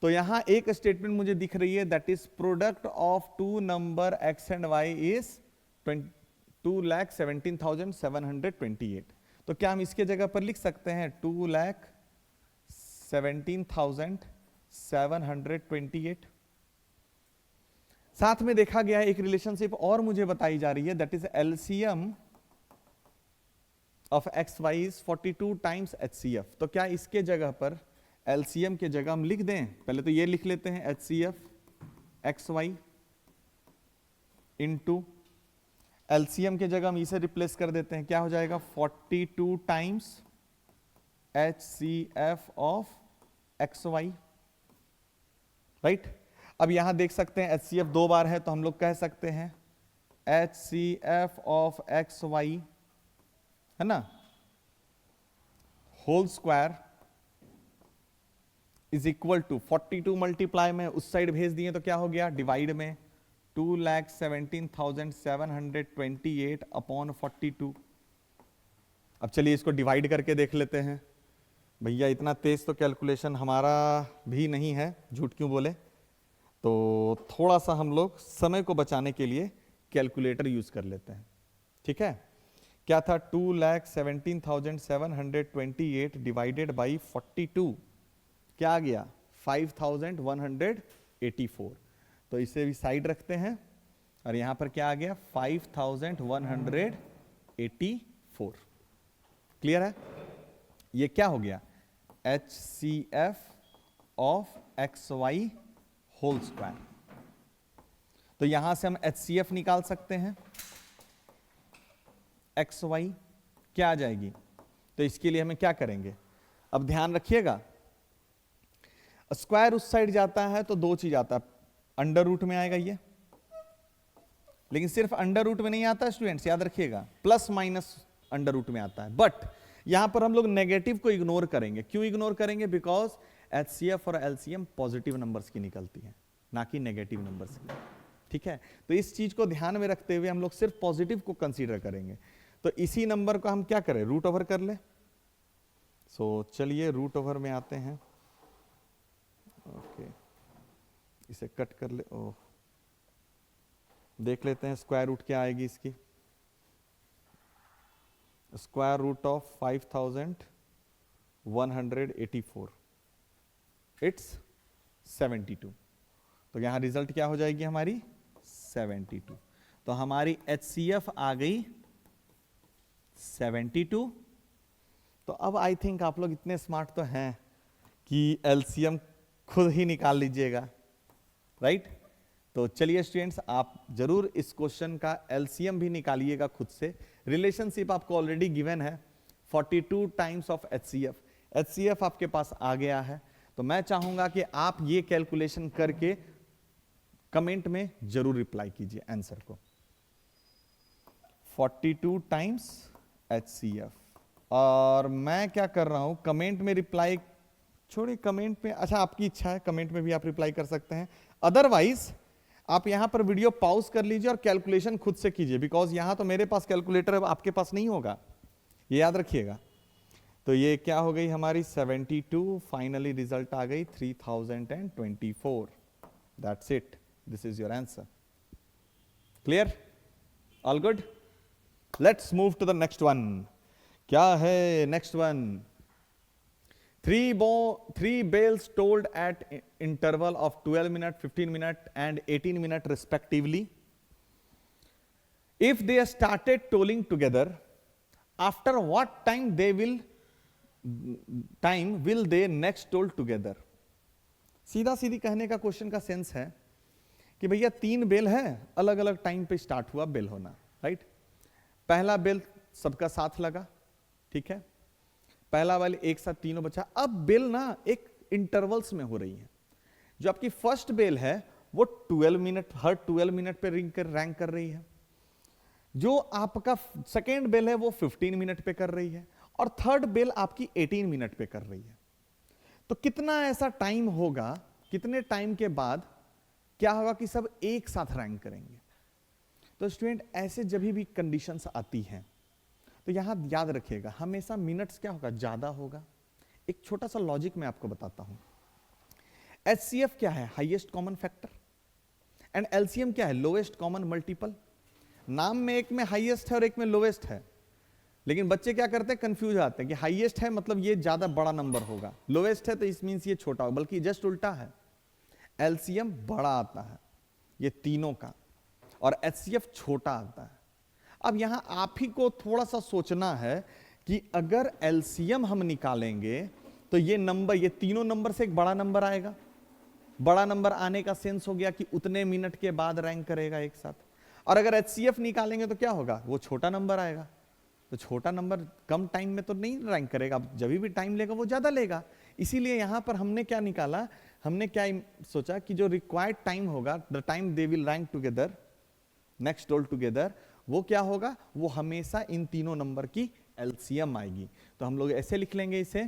तो यहां एक स्टेटमेंट मुझे दिख रही है, that is product of 2 number x and y is 2,17,728। तो क्या हम इसके जगह पर लिख सकते हैं 2,17,728? साथ में देखा गया एक रिलेशनशिप और मुझे बताई जा रही है, that is LCM of x y is 42 times HCF। तो क्या इसके जगह पर एलसीएम के जगह हम लिख दें? पहले तो ये लिख लेते हैं HCF x y into LCM के जगह हम इसे रिप्लेस कर देते हैं, क्या हो जाएगा? 42 times HCF of x y, right. अब यहां देख सकते हैं HCF 2 बार है, तो हम लोग कह सकते हैं HCF ऑफ एक्स वाई, है ना, whole square is equal to 42 multiply में उस साइड भेज दिए तो क्या हो गया? डिवाइड में 2,17,728 अपॉन 42। अब चलिए इसको डिवाइड करके देख लेते हैं। भैया इतना तेज तो कैलकुलेशन हमारा भी नहीं है, झूठ क्यों बोले। तो थोड़ा सा हम लोग समय को बचाने के लिए कैलकुलेटर यूज कर लेते हैं, ठीक है। क्या था? 2,17,728 डिवाइडेड बाई 42, क्या आ गया? 5,184। तो इसे भी साइड रखते हैं और यहां पर क्या आ गया? 5,184। क्लियर है? ये क्या हो गया? HCF of XY whole square. तो यहां से हम HCF निकाल सकते हैं, XY क्या आ जाएगी? तो इसके लिए हमें क्या करेंगे? अब ध्यान रखिएगा, स्क्वायर उस साइड जाता है तो 2 चीज आता है, अंडर रूट में आएगा ये, लेकिन सिर्फ अंडर रूट में नहीं आता स्टूडेंट्स, याद रखिएगा, प्लस माइनस अंडर रूट में आता है। बट यहां पर हम लोग नेगेटिव को इग्नोर करेंगे। क्यों इग्नोर करेंगे? बिकॉज HCF और LCM पॉजिटिव नंबर्स की निकलती है, ना कि नेगेटिव नंबर्स की, ठीक है। तो इस चीज को ध्यान में रखते हुए हम लोग सिर्फ पॉजिटिव को कंसीडर करेंगे। तो इसी नंबर को हम क्या करें? रूट ओवर कर ले। सो चलिए रूट ओवर में आते हैं। ओके, इसे कट कर ले। ओह, देख लेते हैं स्क्वायर रूट क्या आएगी इसकी। Square root of 5,184 it's 72। तो यहां रिजल्ट क्या हो जाएगी हमारी? 72। तो हमारी HCF आ गई 72। तो अब आई थिंक आप लोग इतने स्मार्ट तो हैं कि LCM खुद ही निकाल लीजिएगा, राइट। तो चलिए स्टूडेंट्स, आप जरूर इस क्वेश्चन का LCM भी निकालिएगा खुद से। रिलेशनशिप आपको ऑलरेडी गिवन है, 42 टाइम्स ऑफ HCF। HCF आपके पास आ गया है, तो मैं चाहूंगा कि आप ये कैलकुलेशन करके कमेंट में जरूर रिप्लाई कीजिए आंसर को। 42 टाइम्स HCF। और मैं क्या कर रहा हूं, कमेंट में रिप्लाई छोड़िए, कमेंट में, अच्छा आपकी इच्छा है कमेंट में भी आप रिप्लाई कर सकते हैं, अदरवाइज आप यहां पर वीडियो पॉज कर लीजिए और कैलकुलेशन खुद से कीजिए, बिकॉज यहां तो मेरे पास कैलकुलेटर है, आपके पास नहीं होगा, ये याद रखिएगा। तो ये क्या हो गई हमारी 72, फाइनली रिजल्ट आ गई 3024। That's it, this is your answer. Clear? All good? Let's move to the next one. क्या है next one? Three bells tolled at interval of 12 minutes, 15 minutes and 18 minutes respectively. If they started tolling together, after what time will they next toll together? सीधा सीधी कहने का question का sense है कि भैया 3 bell है, अलग अलग टाइम पे स्टार्ट हुआ बेल होना, राइट? पहला बेल सबका साथ लगा, ठीक है, पहला वाले एक साथ तीनों बचा। अब बेल ना एक इंटरवल्स में हो रही है। जो आपकी फर्स्ट बेल है वो 12 मिनट, हर 12 मिनट पे रैंक कर रही है। जो आपका सेकेंड बेल है वो 15 मिनट पे कर रही है, और थर्ड बेल आपकी 18 मिनट पे कर रही है। तो कितना ऐसा टाइम होगा, कितने टाइम के बाद क्या होगा कि सब एक साथ रैंक करेंगे? तो स्टूडेंट ऐसे जब भी कंडीशंस आती हैं तो यहां याद रखिएगा, हमेशा मिनट्स क्या होगा, ज्यादा होगा। एक छोटा सा लॉजिक मैं आपको बताता हूं। HCF क्या है? Highest common factor. And LCM क्या है? Lowest common multiple. नाम में एक में हाईएस्ट है और एक में लोएस्ट है, लेकिन बच्चे क्या करते हैं, कंफ्यूज आते हैं कि हाईएस्ट है मतलब ये ज्यादा बड़ा नंबर होगा, लोएस्ट है तो इस मींस ये छोटा होगा, बल्कि जस्ट उल्टा है। LCM बड़ा आता है ये तीनों का, और HCF छोटा आता है। अब यहां आप ही को थोड़ा सा सोचना है कि अगर LCM हम निकालेंगे तो ये नंबर, ये तीनों नंबर से एक बड़ा नंबर आएगा। बड़ा नंबर आने का सेंस हो गया कि उतने मिनट के बाद रैंक करेगा एक साथ। और अगर HCF निकालेंगे तो क्या होगा, वो छोटा नंबर आएगा। तो छोटा नंबर कम टाइम में तो नहीं रैंक करेगा, जब भी टाइम लेगा वो ज्यादा लेगा। इसीलिए यहां पर हमने क्या निकाला, हमने क्या सोचा कि जो रिक्वायर्ड टाइम होगा, the time they will rank together, next toll together, वो क्या होगा, वो हमेशा इन तीनों नंबर की LCM आएगी। तो हम लोग ऐसे लिख लेंगे इसे,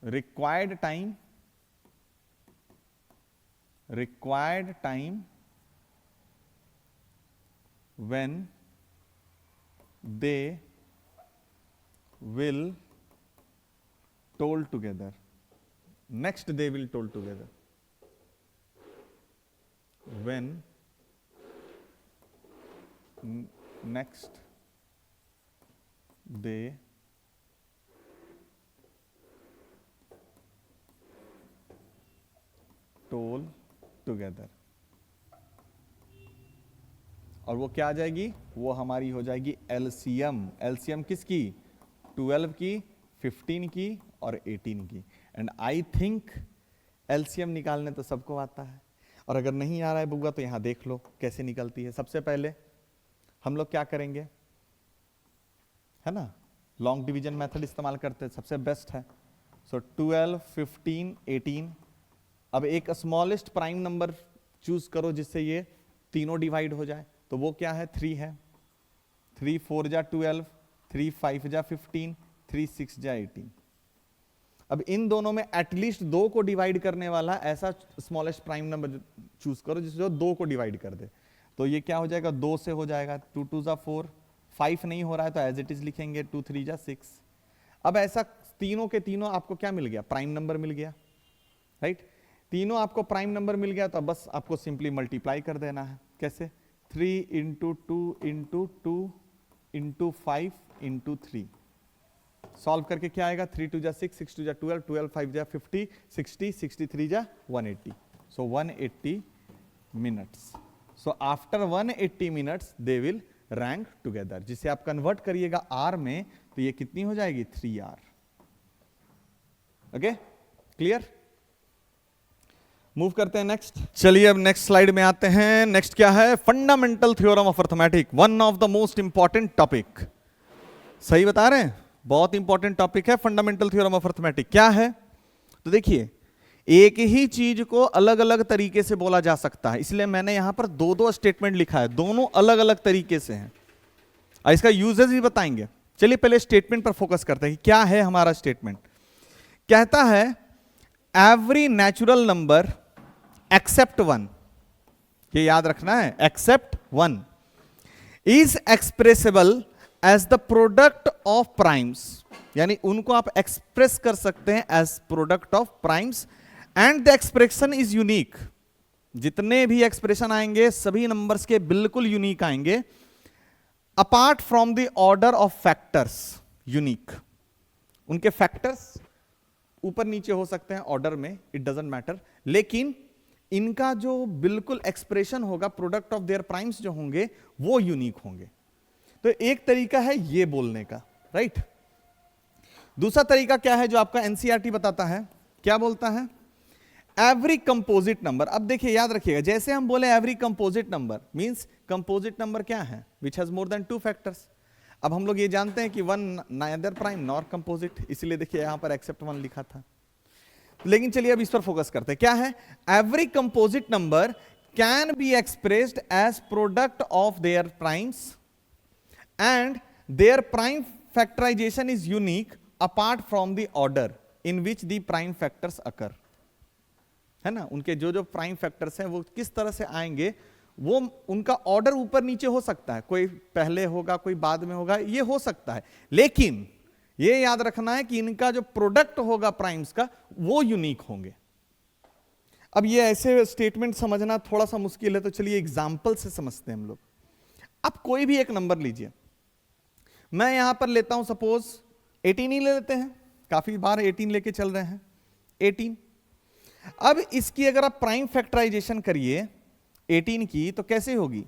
required time when they will toll together, next they will toll together, when next they toll together। और वो क्या आ जाएगी, वो हमारी हो जाएगी LCM। LCM किसकी? 12 की, 15 की और 18 की। एंड आई थिंक LCM निकालने तो सबको आता है, और अगर नहीं आ रहा है बुआ तो यहां देख लो कैसे निकलती है। सबसे पहले हम लोग क्या करेंगे, है ना, लॉन्ग डिवीजन मेथड इस्तेमाल करते हैं, सबसे बेस्ट है। सो 12, 15, 18। अब एक स्मॉलेस्ट प्राइम नंबर चूज करो जिससे ये तीनों डिवाइड हो जाए, तो वो क्या है, 3 है। 3 4 जा 12, 3 5 जा 15, 3 6 जा 18। अब इन दोनों में एटलीस्ट 2 को डिवाइड करने वाला ऐसा स्मॉलेस्ट प्राइम नंबर चूज करो जिससे 2 को डिवाइड कर दे। तो ये क्या हो जाएगा, 2 से हो जाएगा, 2 2 जा 4, 5 नहीं हो रहा है तो एज इट इज लिखेंगे, 2 3 जा 6। अब ऐसा तीनों के तीनों आपको क्या मिल गया, प्राइम नंबर मिल गया, राइट? तीनों आपको प्राइम नंबर मिल गया तो बस आपको सिंपली मल्टीप्लाई कर देना है। कैसे? 3 into 2 into 2 into 5 into 3। Solve करके क्या आएगा, 3 2 जा 6, 6 2 जा 12, 12 5 जा 50, 60, 63 जा 180। सो 180 minutes. So after 180 minutes they will rank together, जिसे आप कन्वर्ट करिएगा आर में तो ये कितनी हो जाएगी, 3R। Okay, clear? मूव करते हैं नेक्स्ट। चलिए अब नेक्स्ट स्लाइड में आते हैं। नेक्स्ट क्या है? Fundamental theorem of arithmetic, one of the most important topic. सही बता रहे हैं, बहुत इंपॉर्टेंट टॉपिक है फंडामेंटल थ्योरम ऑफ अर्थमेटिक। क्या है? तो देखिए, एक ही चीज को अलग अलग तरीके से बोला जा सकता है, इसलिए मैंने यहां पर दो दो स्टेटमेंट लिखा है, दोनों अलग अलग तरीके से हैं। इसका यूजेस भी बताएंगे। चलिए पहले स्टेटमेंट पर फोकस करते हैं कि क्या है हमारा स्टेटमेंट। कहता है every natural number except one, ये याद रखना है, except one is expressible as the product of primes, यानी उनको आप एक्सप्रेस कर सकते हैं as product of primes, and the expression is unique. जितने भी एक्सप्रेशन आएंगे सभी नंबर्स के बिल्कुल यूनिक आएंगे, apart from the order of factors, unique. उनके फैक्टर्स ऊपर नीचे हो सकते हैं ऑर्डर में, इट डजंट मैटर, लेकिन इनका जो बिल्कुल एक्सप्रेशन होगा प्रोडक्ट ऑफ देयर प्राइम्स जो होंगे वो यूनिक होंगे। तो एक तरीका है ये बोलने का, राइट। दूसरा तरीका क्या है जो आपका एनसीईआरटी बताता है? क्या बोलता है? Every composite number. अब देखिए याद रखिएगा, जैसे हम बोले every composite number means composite number क्या है? Which has more then two factors. अब हम लोग ये जानते हैं कि one neither prime nor composite, इसलिए देखिए यहां पर एक्सेप्ट वन लिखा था। लेकिन चलिए अब इस पर फोकस करते हैं। क्या है? Every composite number can be expressed as product of their primes and their prime factorization is unique apart from the order in which the prime factors occur. है ना, उनके जो जो प्राइम फैक्टर्स हैं वो किस तरह से आएंगे, वो उनका ऑर्डर ऊपर नीचे हो सकता है, कोई पहले होगा कोई बाद में होगा, ये हो सकता है, लेकिन ये याद रखना है कि इनका जो प्रोडक्ट होगा प्राइम्स का वो यूनिक होंगे। अब ये ऐसे स्टेटमेंट समझना थोड़ा सा मुश्किल है, तो चलिए एग्जाम्पल से समझते हैं हम लोग। अब कोई भी एक नंबर लीजिए, मैं यहां पर लेता हूं सपोज 18 ही ले लेते हैं, काफी बार 18 लेके चल रहे हैं, 18। अब इसकी अगर आप प्राइम फैक्टराइजेशन करिए 18 की तो कैसे होगी?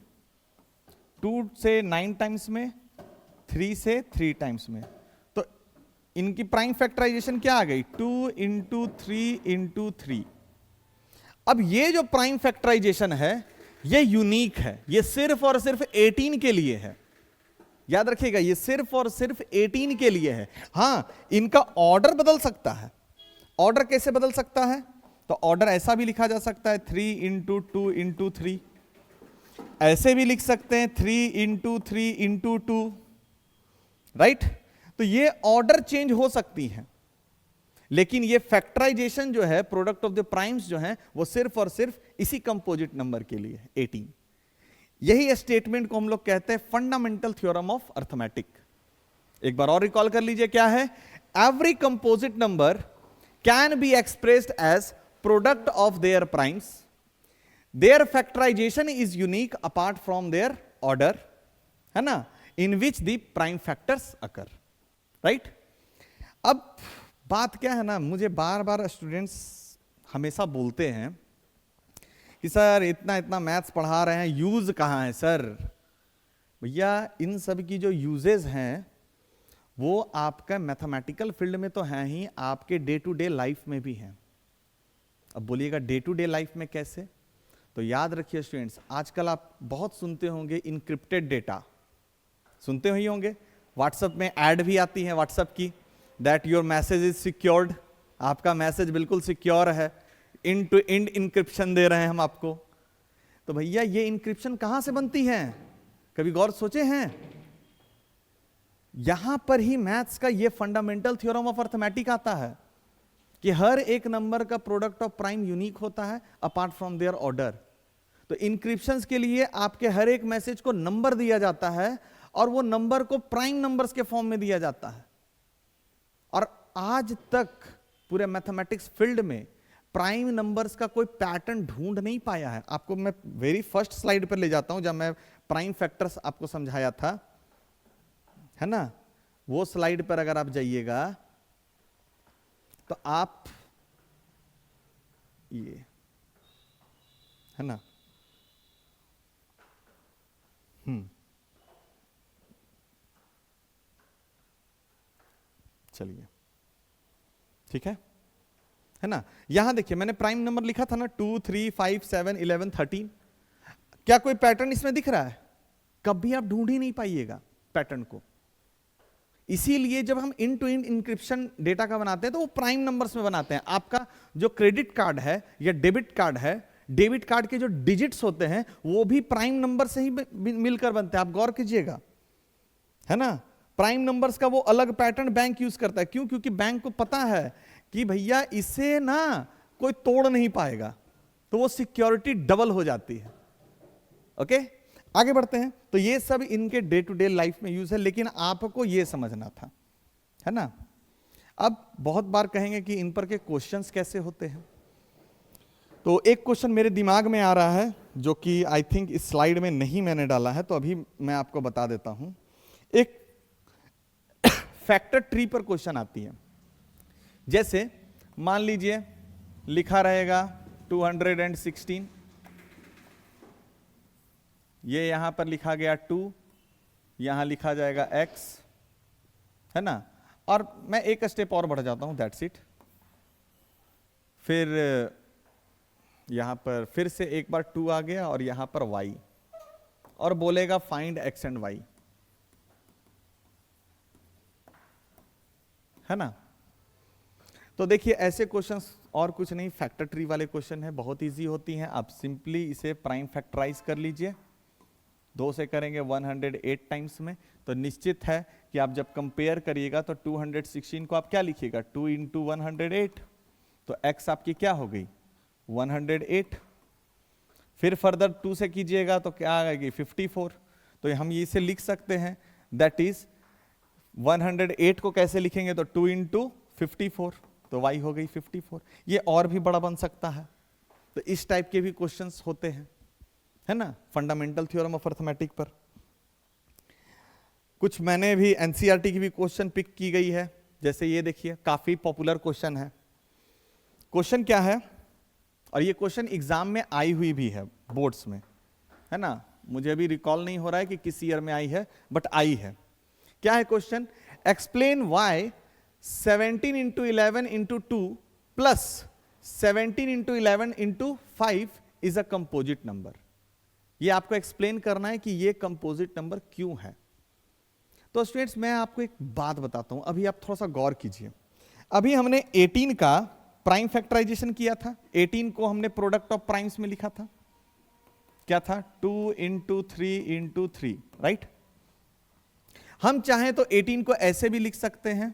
2 से 9 टाइम्स में, 3 से 3 टाइम्स में, तो इनकी प्राइम फैक्टराइजेशन क्या आ गई? 2 इंटू 3 इंटू 3। अब ये जो प्राइम फैक्टराइजेशन है ये यूनिक है, ये सिर्फ और सिर्फ 18 के लिए है। याद रखिएगा, ये सिर्फ और सिर्फ 18 के लिए है। हां, इनका ऑर्डर बदल सकता है। ऑर्डर कैसे बदल सकता है? तो ऑर्डर ऐसा भी लिखा जा सकता है 3 इंटू 2 इंटू 3, ऐसे भी लिख सकते हैं 3 इंटू 3 इंटू 2, राइट। तो ये ऑर्डर चेंज हो सकती है, लेकिन ये फैक्टराइजेशन जो है प्रोडक्ट ऑफ द प्राइम्स जो है वो सिर्फ और सिर्फ इसी कंपोजिट नंबर के लिए है, 18। यही स्टेटमेंट को हम लोग कहते हैं फंडामेंटल थ्योरम ऑफ अर्थमेटिक। एक बार और रिकॉल कर लीजिए, क्या है? Every composite number can be expressed as product of their primes, their factorization is unique apart from their order, है ना, in which the prime factors occur, right. अब बात क्या है ना, मुझे बार बार स्टूडेंट्स हमेशा बोलते हैं कि सर इतना इतना मैथ्स पढ़ा रहे हैं, यूज कहां है सर? भैया इन सब की जो यूजेस हैं वो आपका मैथमेटिकल फील्ड में तो है ही, आपके डे टू डे लाइफ में भी हैं। अब बोलिएगा डे टू डे लाइफ में कैसे? तो याद रखिए स्टूडेंट्स, आजकल आप बहुत सुनते होंगे इनक्रिप्टेड डेटा, सुनते ही होंगे, व्हाट्सएप में ऐड भी आती है व्हाट्सएप की, that your message is secured, आपका मैसेज बिल्कुल सिक्योर है, इंड टू इंड इंक्रिप्शन दे रहे हैं हम आपको। तो भैया ये इंक्रिप्शन कहां से बनती है? कभी गौर सोचे हैं? यहां पर ही मैथ्स का ये फंडामेंटल थ्योरम ऑफ अर्थमेटिक आता है कि हर एक नंबर का प्रोडक्ट ऑफ प्राइम यूनिक होता है अपार्ट फ्रॉम देयर ऑर्डर। तो इंक्रिप्शंस के लिए आपके हर एक मैसेज को नंबर दिया जाता है और वो नंबर को प्राइम नंबर्स के फॉर्म में दिया जाता है। और आज तक पूरे मैथमेटिक्स फील्ड में प्राइम नंबर्स का कोई पैटर्न ढूंढ नहीं पाया है। आपको मैं वेरी फर्स्ट स्लाइड पर ले जाता हूं जब मैं प्राइम फैक्टर्स आपको समझाया था, है ना, वो स्लाइड पर अगर आप जाइएगा तो आप ये, है ना, चलिए ठीक है। है ना। यहां देखिए मैंने प्राइम नंबर लिखा था ना 2, 3, 5, 7, 11, 13। क्या कोई पैटर्न इसमें दिख रहा है? कभी आप ढूंढ ही नहीं पाइएगा पैटर्न को। इसीलिए जब हम end to end encryption data का बनाते हैं तो वो प्राइम नंबर्स में बनाते हैं। आपका जो क्रेडिट कार्ड है या डेबिट कार्ड है, डेबिट कार्ड के जो डिजिट्स होते हैं वो भी प्राइम नंबर से ही मिलकर बनते हैं। आप गौर कीजिएगा, है ना। प्राइम नंबर्स का वो अलग पैटर्न बैंक यूज करता है। क्यों? क्योंकि बैंक को पता है कि भैया इसे ना कोई तोड़ नहीं पाएगा, तो वो सिक्योरिटी डबल हो जाती है। ओके, आगे बढ़ते हैं। तो ये सब इनके डे टू डे लाइफ में यूज है, लेकिन आपको ये समझना था, है ना। अब बहुत बार कहेंगे कि इन पर के क्वेश्चंस कैसे होते हैं। तो एक क्वेश्चन मेरे दिमाग में आ रहा है जो कि आई थिंक इस स्लाइड में नहीं मैंने डाला है, तो अभी मैं आपको बता देता हूं। एक फैक्टर ट्री पर क्वेश्चन आती है। जैसे मान लीजिए लिखा रहेगा 216, ये यहां पर लिखा गया 2, यहां लिखा जाएगा x, है ना। और मैं एक स्टेप और बढ़ जाता हूं, दैट्स इट। फिर यहां पर फिर से एक बार 2 आ गया और यहां पर y, और बोलेगा फाइंड x एंड y, है ना। तो देखिए ऐसे क्वेश्चंस और कुछ नहीं, फैक्टर ट्री वाले क्वेश्चन है, बहुत इजी होती हैं। आप सिंपली इसे प्राइम फैक्टराइज कर लीजिए। 2 से करेंगे 108 टाइम्स में, तो निश्चित है कि आप जब कंपेयर करिएगा तो 216 को आप क्या लिखिएगा, 2 इंटू 108, तो x आपकी क्या हो गई 108। फिर फर्दर 2 से कीजिएगा तो क्या आएगी 54। तो हम इसे लिख सकते हैं, दैट इज 108 को कैसे लिखेंगे, तो 2 इंटू 54, तो y हो गई 54। ये और भी बड़ा बन सकता है। तो इस टाइप के भी क्वेश्चंस होते हैं, है ना, फंडामेंटल थ्योरम ऑफ अर्थमेटिक पर। कुछ मैंने भी एनसीईआरटी की भी क्वेश्चन पिक की गई है, जैसे ये देखिए काफी पॉपुलर क्वेश्चन है। क्वेश्चन क्या है, और ये क्वेश्चन एग्जाम में आई हुई भी है बोर्ड्स में, है ना। मुझे अभी रिकॉल नहीं हो रहा है कि किस ईयर में आई है, बट आई है। क्या है question, explain why 17 into 11 into 2 plus 17 into 11 into 5 is a composite number. ये आपको एक्सप्लेन करना है कि ये कंपोजिट नंबर क्यों है। तो स्टूडेंट्स मैं आपको एक बात बताता हूं, अभी आप थोड़ा सा गौर कीजिए। अभी हमने 18 का प्राइम फैक्टराइजेशन किया था, 18 को हमने प्रोडक्ट ऑफ प्राइम्स में लिखा था, क्या था 2 इंटू 3 इंटू 3, राइट। हम चाहें तो 18 को ऐसे भी लिख सकते हैं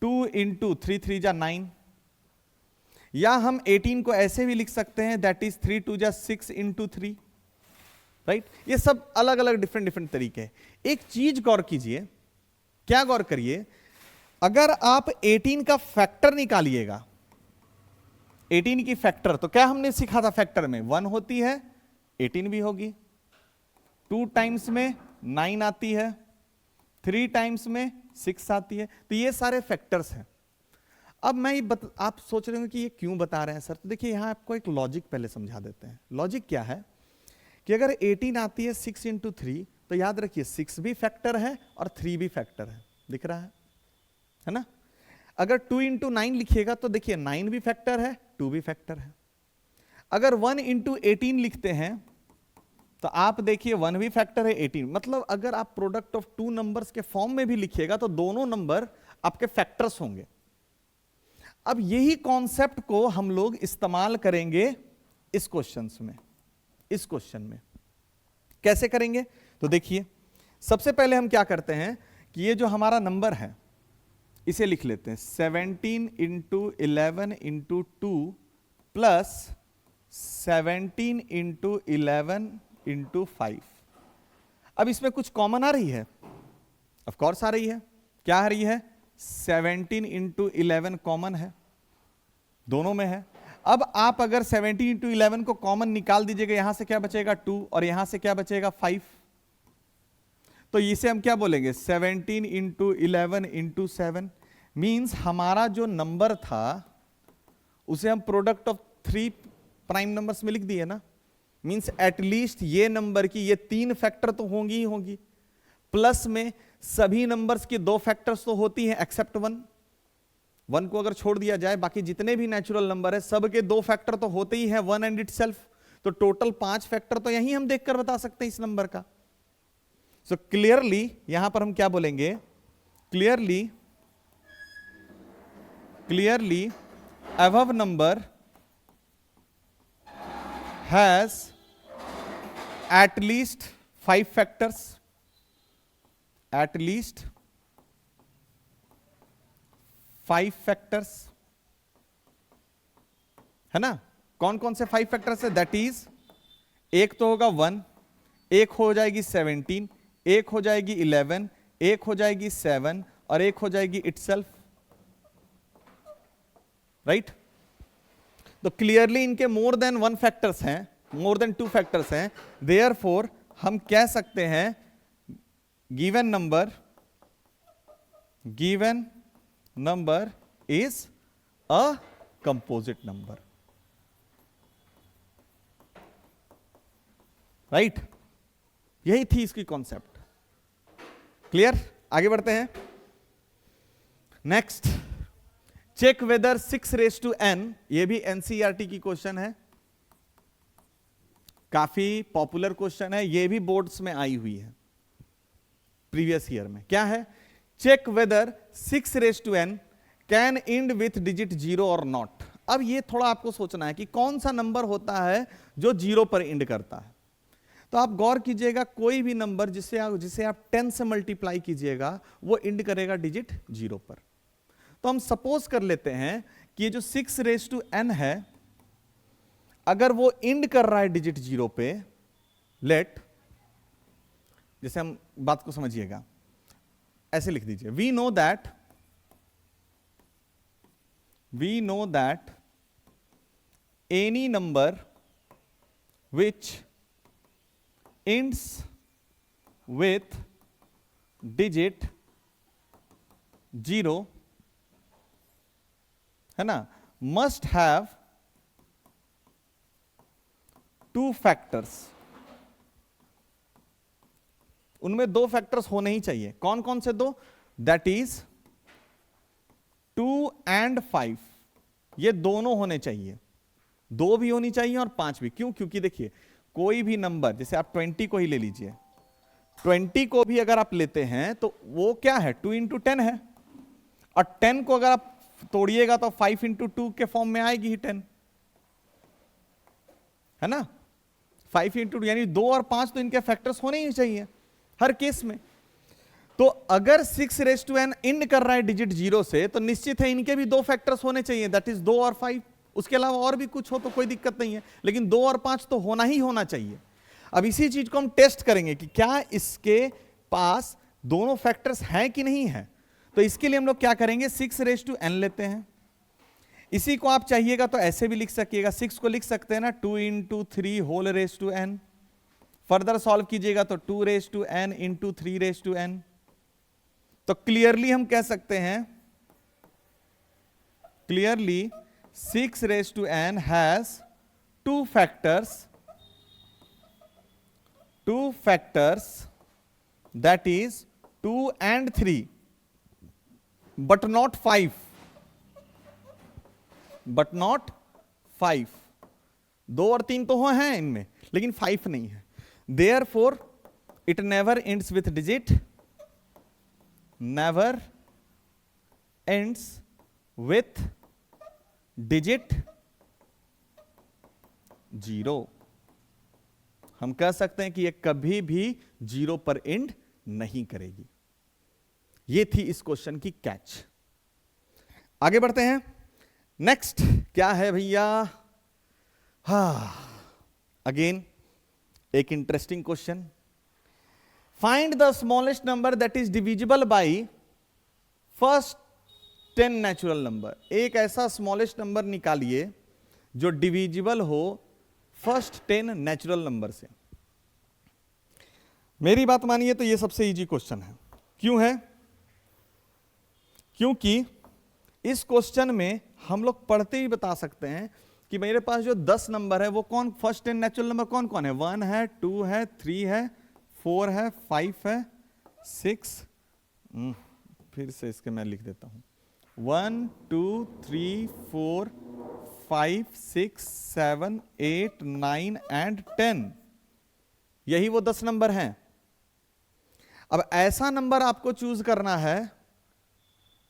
2 इंटू 3 3 जा 9, या हम 18 को ऐसे भी लिख सकते हैं दैट इज 3 2 जा 6 इंटू 3, राइट। ये सब अलग अलग डिफरेंट तरीके हैं। एक चीज गौर कीजिए, क्या गौर करिए, अगर आप 18 का फैक्टर निकालिएगा, 18 की फैक्टर, तो क्या हमने सीखा था फैक्टर में 1 होती है, 18 भी होगी, 2 टाइम्स में 9 आती है, 3 टाइम्स में 6 आती है। तो ये सारे फैक्टर्स हैं। अब मैं आप सोच रहे होंगे कि ये क्यों बता रहे हैं सर, तो देखिए यहां आपको एक लॉजिक पहले समझा देते हैं। लॉजिक क्या है कि अगर 18 आती है 6 इंटू 3, तो याद रखिए 6 भी फैक्टर है और 3 भी फैक्टर है, दिख रहा है ना। अगर 2 इंटू 9 लिखिएगा तो देखिए 9 भी फैक्टर है, 2 भी फैक्टर है। अगर 1 इंटू 18 लिखते हैं तो आप देखिए 1 भी फैक्टर है, 18, मतलब अगर आप प्रोडक्ट ऑफ 2 नंबर्स के फॉर्म में भी लिखिएगा तो दोनों नंबर आपके फैक्टर्स होंगे। अब यही कॉन्सेप्ट को हम लोग इस्तेमाल करेंगे इस क्वेश्चन में। इस क्वेश्चन में कैसे करेंगे, तो देखिए सबसे पहले हम क्या करते हैं कि ये जो हमारा नंबर है इसे लिख लेते हैं 17 into 11 into 2 plus 17 into 11 into 5। अब इसमें कुछ कॉमन आ रही है, ऑफ कोर्स आ रही है। क्या आ रही है, 17 इंटू 11 कॉमन है, दोनों में है। अब आप अगर 17 इंटू 11 को कॉमन निकाल दीजिएगा, यहां से क्या बचेगा 2 और यहां से क्या बचेगा 5, तो इसे हम क्या बोलेंगे 17 इंटू 11 इंटू 7। मीन्स हमारा जो नंबर था उसे हम प्रोडक्ट ऑफ 3 प्राइम नंबर्स में लिख दिए ना। मीन्स एटलीस्ट ये नंबर की ये 3 फैक्टर तो होंगी ही होंगी, प्लस में सभी नंबर्स की 2 फैक्टर्स तो होती हैं एक्सेप्ट 1, 1 को अगर छोड़ दिया जाए बाकी जितने भी नेचुरल नंबर है सब के 2 फैक्टर तो होते ही हैं 1 एंड इटसेल्फ, तो टोटल 5 फैक्टर तो यही हम देखकर बता सकते हैं इस नंबर का। सो क्लियरली यहां पर हम क्या बोलेंगे, clearly above number has at least 5 factors, at least 5 factors, है ना। कौन कौन से 5 फैक्टर्स है, दैट इज एक तो होगा 1, एक हो जाएगी 17, एक हो जाएगी 11, एक हो जाएगी 7 और एक हो जाएगी इटसेल्फ, राइट। तो क्लियरली इनके मोर देन 1 फैक्टर्स हैं, मोर देन 2 फैक्टर्स हैं, देयरफॉर हम कह सकते हैं given number is a composite number, right. यही थी इसकी कॉन्सेप्ट। क्लियर, आगे बढ़ते हैं। Next, check whether 6 raise to n, ये भी एनसीईआरटी की क्वेश्चन है, काफी पॉपुलर क्वेश्चन है, ये भी बोर्ड्स में आई हुई है प्रीवियस ईयर में। क्या है, check whether 6 raise to n can end with digit 0 और नॉट। अब ये थोड़ा आपको सोचना है कि कौन सा नंबर होता है जो 0 पर एंड करता है। तो आप गौर कीजिएगा, कोई भी नंबर जिसे आप 10 से मल्टीप्लाई कीजिएगा वो एंड करेगा डिजिट 0 पर। तो हम सपोज कर लेते हैं कि ये जो 6 रेज टू n है, अगर वो एंड कर रहा है डिजिट 0 पे, लेट, जैसे हम बात को समझिएगा, ऐसे लिख दीजिए, we know that any number which ends with digit 0, है ना, must have 2 factors, उनमें 2 फैक्टर्स होने ही चाहिए। कौन कौन से 2, दैट इज 2 and 5, ये दोनों होने चाहिए, 2 भी होनी चाहिए और 5 भी। क्यों, क्योंकि देखिए कोई भी नंबर, जैसे आप 20 को ही ले लीजिए, 20 को भी अगर आप लेते हैं तो वो क्या है, 2 इंटू 10 है, और 10 को अगर आप तोड़िएगा तो 5 इंटू 2 के फॉर्म में आएगी ही 10, है ना। 5 इंटू 2 यानी 2 और 5 तो इनके फैक्टर्स होने ही चाहिए हर केस में। तो अगर 6 रेज टू n एंड कर रहा है डिजिट 0 से, तो निश्चित है इनके भी 2 फैक्टर्स होने चाहिए, दैट इज 2 और 5। उसके अलावा और भी कुछ हो तो कोई दिक्कत नहीं है, लेकिन 2 और 5 तो होना ही होना चाहिए। अब इसी चीज को हम टेस्ट करेंगे कि क्या इसके पास दोनों फैक्टर्स हैं कि नहीं है। तो इसके लिए हम लोग क्या करेंगे, 6 रेज टू n लेते हैं। इसी को आप चाहिएगा तो ऐसे भी लिख सकिएगा, 6 को लिख सकते हैं ना 2 into 3 whole raise to n। Further solve कीजिएगा तो 2 raise to n into 3 raise to n। तो क्लियरली हम कह सकते हैं, clearly 6 raised to n has 2 factors, that is 2 and 3, but not 5, but not 5। 2 और 3 तो हैं इनमें, लेकिन 5 नहीं है। Therefore it never ends with digit, never ends with digit 0। हम कह सकते हैं कि यह कभी भी 0 पर एंड नहीं करेगी। यह थी इस क्वेश्चन की कैच। आगे बढ़ते हैं। नेक्स्ट क्या है भैया, अगेन एक interesting question. Find the smallest number that is divisible by first 10 natural number. एक ऐसा स्मॉलेस्ट नंबर निकालिए जो डिविजिबल हो फर्स्ट 10 नेचुरल नंबर से। मेरी बात मानिए तो यह सबसे इजी क्वेश्चन है। क्यों है, क्योंकि इस क्वेश्चन में हम लोग पढ़ते ही बता सकते हैं कि मेरे पास जो 10 नंबर है वो कौन, फर्स्ट 10 नेचुरल नंबर कौन कौन है, 1 है, 2 है, 3 है, 4 है, 5 है, 6, फिर से इसके मैं लिख देता हूं, 1 2 3 4 5 6 7 8 9 एंड 10, यही वो 10 नंबर हैं। अब ऐसा नंबर आपको चूज करना है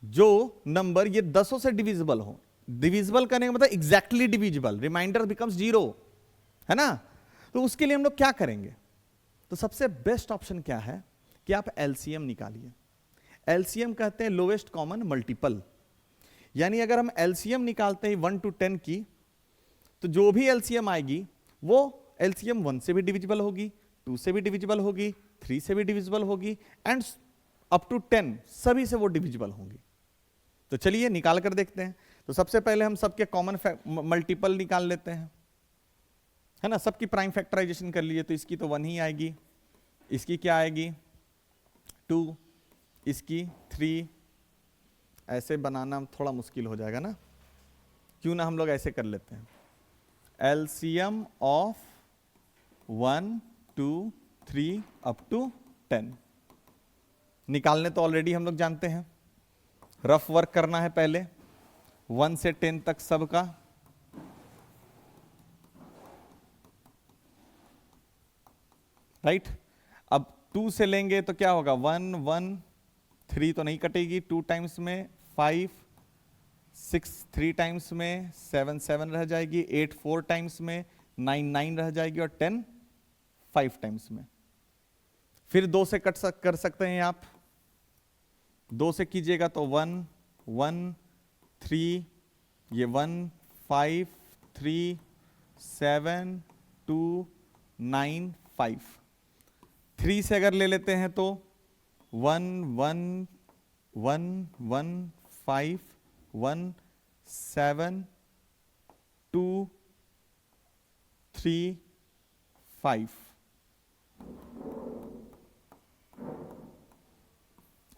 जो नंबर ये 10 से डिविजिबल हो। डिविजिबल करने का मतलब एग्जैक्टली डिविजिबल, रिमाइंडर बिकम्स 0, है ना। तो उसके लिए हम लोग क्या करेंगे, तो सबसे बेस्ट ऑप्शन क्या है कि आप एलसीएम निकालिए। एलसीएम कहते हैं लोएस्ट कॉमन मल्टीपल, यानी अगर हम एलसीएम निकालते हैं 1 to 10 की, तो जो भी एलसीएम आएगी वो एलसीएम 1 से भी डिविजिबल होगी, 2 से भी डिविजिबल होगी, 3 से भी डिविजिबल होगी, एंड अप टू 10 सभी से वो डिविजिबल होंगी। तो चलिए निकाल कर देखते हैं। तो सबसे पहले हम सबके कॉमन मल्टीपल निकाल लेते हैं, है ना। सबकी प्राइम फैक्टराइजेशन कर लीजिए। तो इसकी तो 1 ही आएगी, इसकी क्या आएगी 2, इसकी 3। ऐसे बनाना थोड़ा मुश्किल हो जाएगा ना, क्यों ना हम लोग ऐसे कर लेते हैं। एलसीएम ऑफ 1 2 3 अप टू 10 निकालने तो ऑलरेडी हम लोग जानते हैं, रफ वर्क करना है पहले 1 से 10 तक सबका। राइट, अब 2 से लेंगे तो क्या होगा 1 1 3 तो नहीं कटेगी, 2 टाइम्स में 5 6 3 टाइम्स में 7 7 रह जाएगी, 8 4 टाइम्स में 9 9 रह जाएगी, और 10 5 टाइम्स में। फिर 2 से कर सकते हैं आप, 2 से कीजिएगा तो 1 1 3, ये 1 5 3 7 2 9 5। 3 से अगर ले लेते हैं तो 1 1 1 1 5 1 7 2 3 5,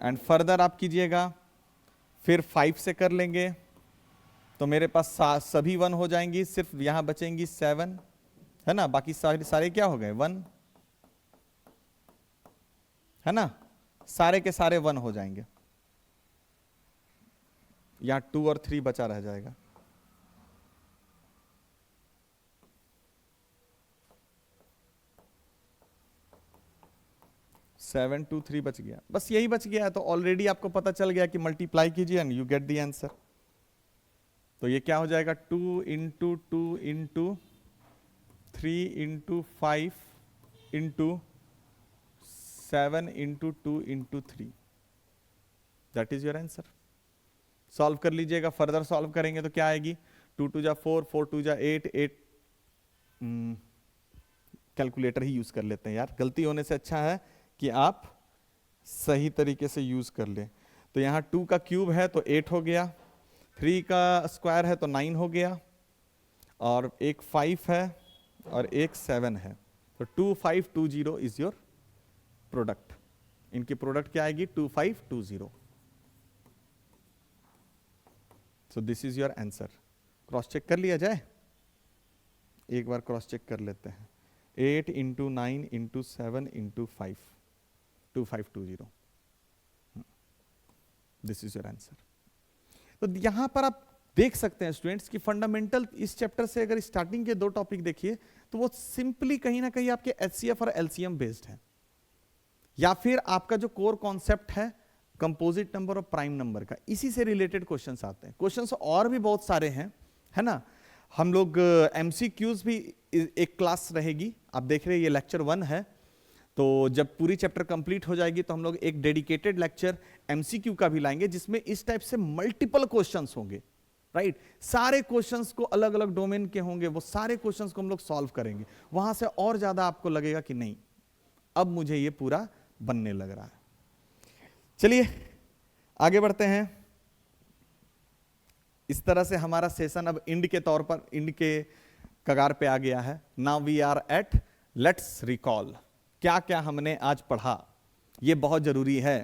एंड फर्दर आप कीजिएगा, फिर 5 से कर लेंगे तो मेरे पास सभी 1 हो जाएंगी, सिर्फ यहां बचेंगी 7, है ना। बाकी सारे क्या हो गए 1, है ना। सारे के सारे 1 हो जाएंगे, यहां 2 और 3 बचा रह जाएगा। सेवन 2 3 बच गया, बस यही बच गया है। तो ऑलरेडी आपको पता चल गया कि मल्टीप्लाई कीजिए and you get the answer. तो ये क्या हो जाएगा 2 into 2 into 3 into 5 into 7 into 2 into 3, that is your answer. Solve कर लीजिएगा, फर्दर सॉल्व करेंगे तो क्या आएगी 2 2 जा 4 4 2 जा 8 8। कैलकुलेटर ही यूज कर लेते हैं यार, गलती होने से अच्छा है कि आप सही तरीके से यूज कर लें। तो यहाँ 2 का क्यूब है तो 8 हो गया, 3 का स्क्वायर है तो 9 हो गया, और एक 5 है और एक 7 है। तो 2520 इज योर प्रोडक्ट। इनकी प्रोडक्ट क्या आएगी 2520। So this is your answer. Cross check कर लिया जाए, एक बार क्रॉस चेक कर लेते हैं। 8 into 9 into 7 into 5, 2520, this is your answer. तो यहां पर आप देख सकते हैं स्टूडेंट्स कि फंडामेंटल इस चैप्टर से अगर स्टार्टिंग के 2 टॉपिक देखिए तो वो सिंपली कहीं ना कहीं आपके एचसीएफ और एलसीएम बेस्ड है, या फिर आपका जो कोर कॉन्सेप्ट है कंपोजिट नंबर और प्राइम नंबर का, इसी से रिलेटेड क्वेश्चंस आते हैं। क्वेश्चंस और भी बहुत सारे हैं, है ना। हम लोग एमसीक्यूज भी एक क्लास रहेगी, आप देख रहे हैं ये लेक्चर 1 है। तो जब पूरी चैप्टर कंप्लीट हो जाएगी तो हम लोग एक डेडिकेटेड लेक्चर एमसीक्यू का भी लाएंगे, जिसमें इस टाइप से मल्टीपल क्वेश्चंस होंगे, राइट। सारे क्वेश्चंस को अलग अलग डोमेन के होंगे, वो सारे क्वेश्चंस को हम लोग सॉल्व करेंगे। वहां से और ज्यादा आपको लगेगा कि नहीं अब मुझे ये पूरा बनने लग रहा है। चलिए आगे बढ़ते हैं। इस तरह से हमारा सेशन अब इंड के तौर पर, इंड के कगार पे आ गया है। Now we are at let's recall. क्या क्या हमने आज पढ़ा, ये बहुत जरूरी है।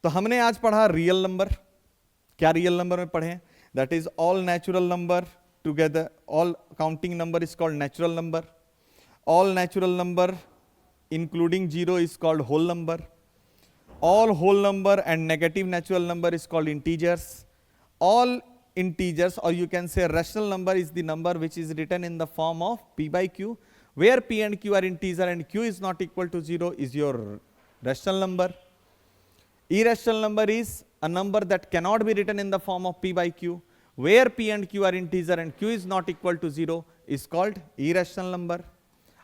तो हमने आज पढ़ा रियल नंबर। क्या रियल नंबर में पढ़े? That is all natural number together, all counting number is called natural number, all natural number including 0 is called whole number, all whole number and negative natural number is called integers, all integers, or you can say rational number is the number which is written in the form of p by q, where p and q are integer and q is not equal to 0 is your rational number. Irrational number is a number that cannot be written in the form of p by q, where p and q are integer and q is not equal to 0 is called irrational number.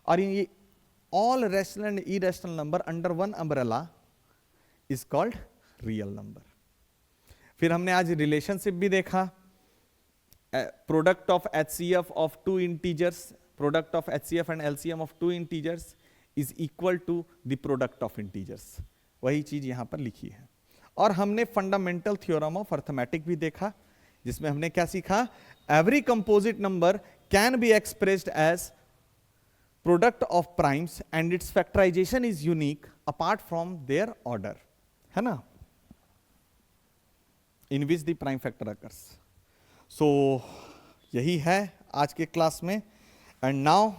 और ये all rational and irrational number under one umbrella is called real number. फिर हमने आज relationship भी देखा, product of HCF of two integers, product of HCF and LCM of two integers is equal to the product of integers, वही चीज यहां पर लिखी है. और हमने फंडामेंटल थ्योरम ऑफ अर्थमेटिक भी देखा, जिसमें हमने क्या सीखा, every composite number can be expressed as product of primes and its factorization is unique apart from their order, है ना, in which the prime factor occurs. So यही है आज के क्लास में. एंड नाउ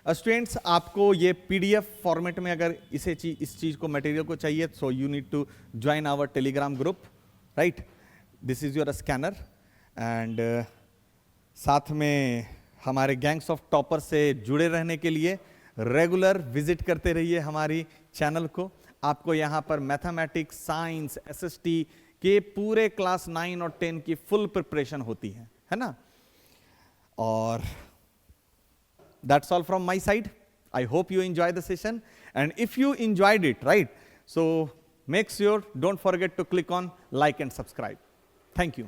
स्टूडेंट्स, आपको ये पीडीएफ फॉर्मेट में अगर इस चीज को मटेरियल को चाहिए, so you need to join our Telegram group, right. This is your scanner. And साथ में हमारे गैंग्स ऑफ टॉपर से जुड़े रहने के लिए रेगुलर विजिट करते रहिए हमारी चैनल को. आपको यहाँ पर मैथमेटिक्स, साइंस, एसएसटी के पूरे क्लास 9 और 10 की फुल प्रिपरेशन होती है ना. और that's all from my side. I hope you enjoy the session, and if you enjoyed it, right, so make sure don't forget to click on like and subscribe. Thank you.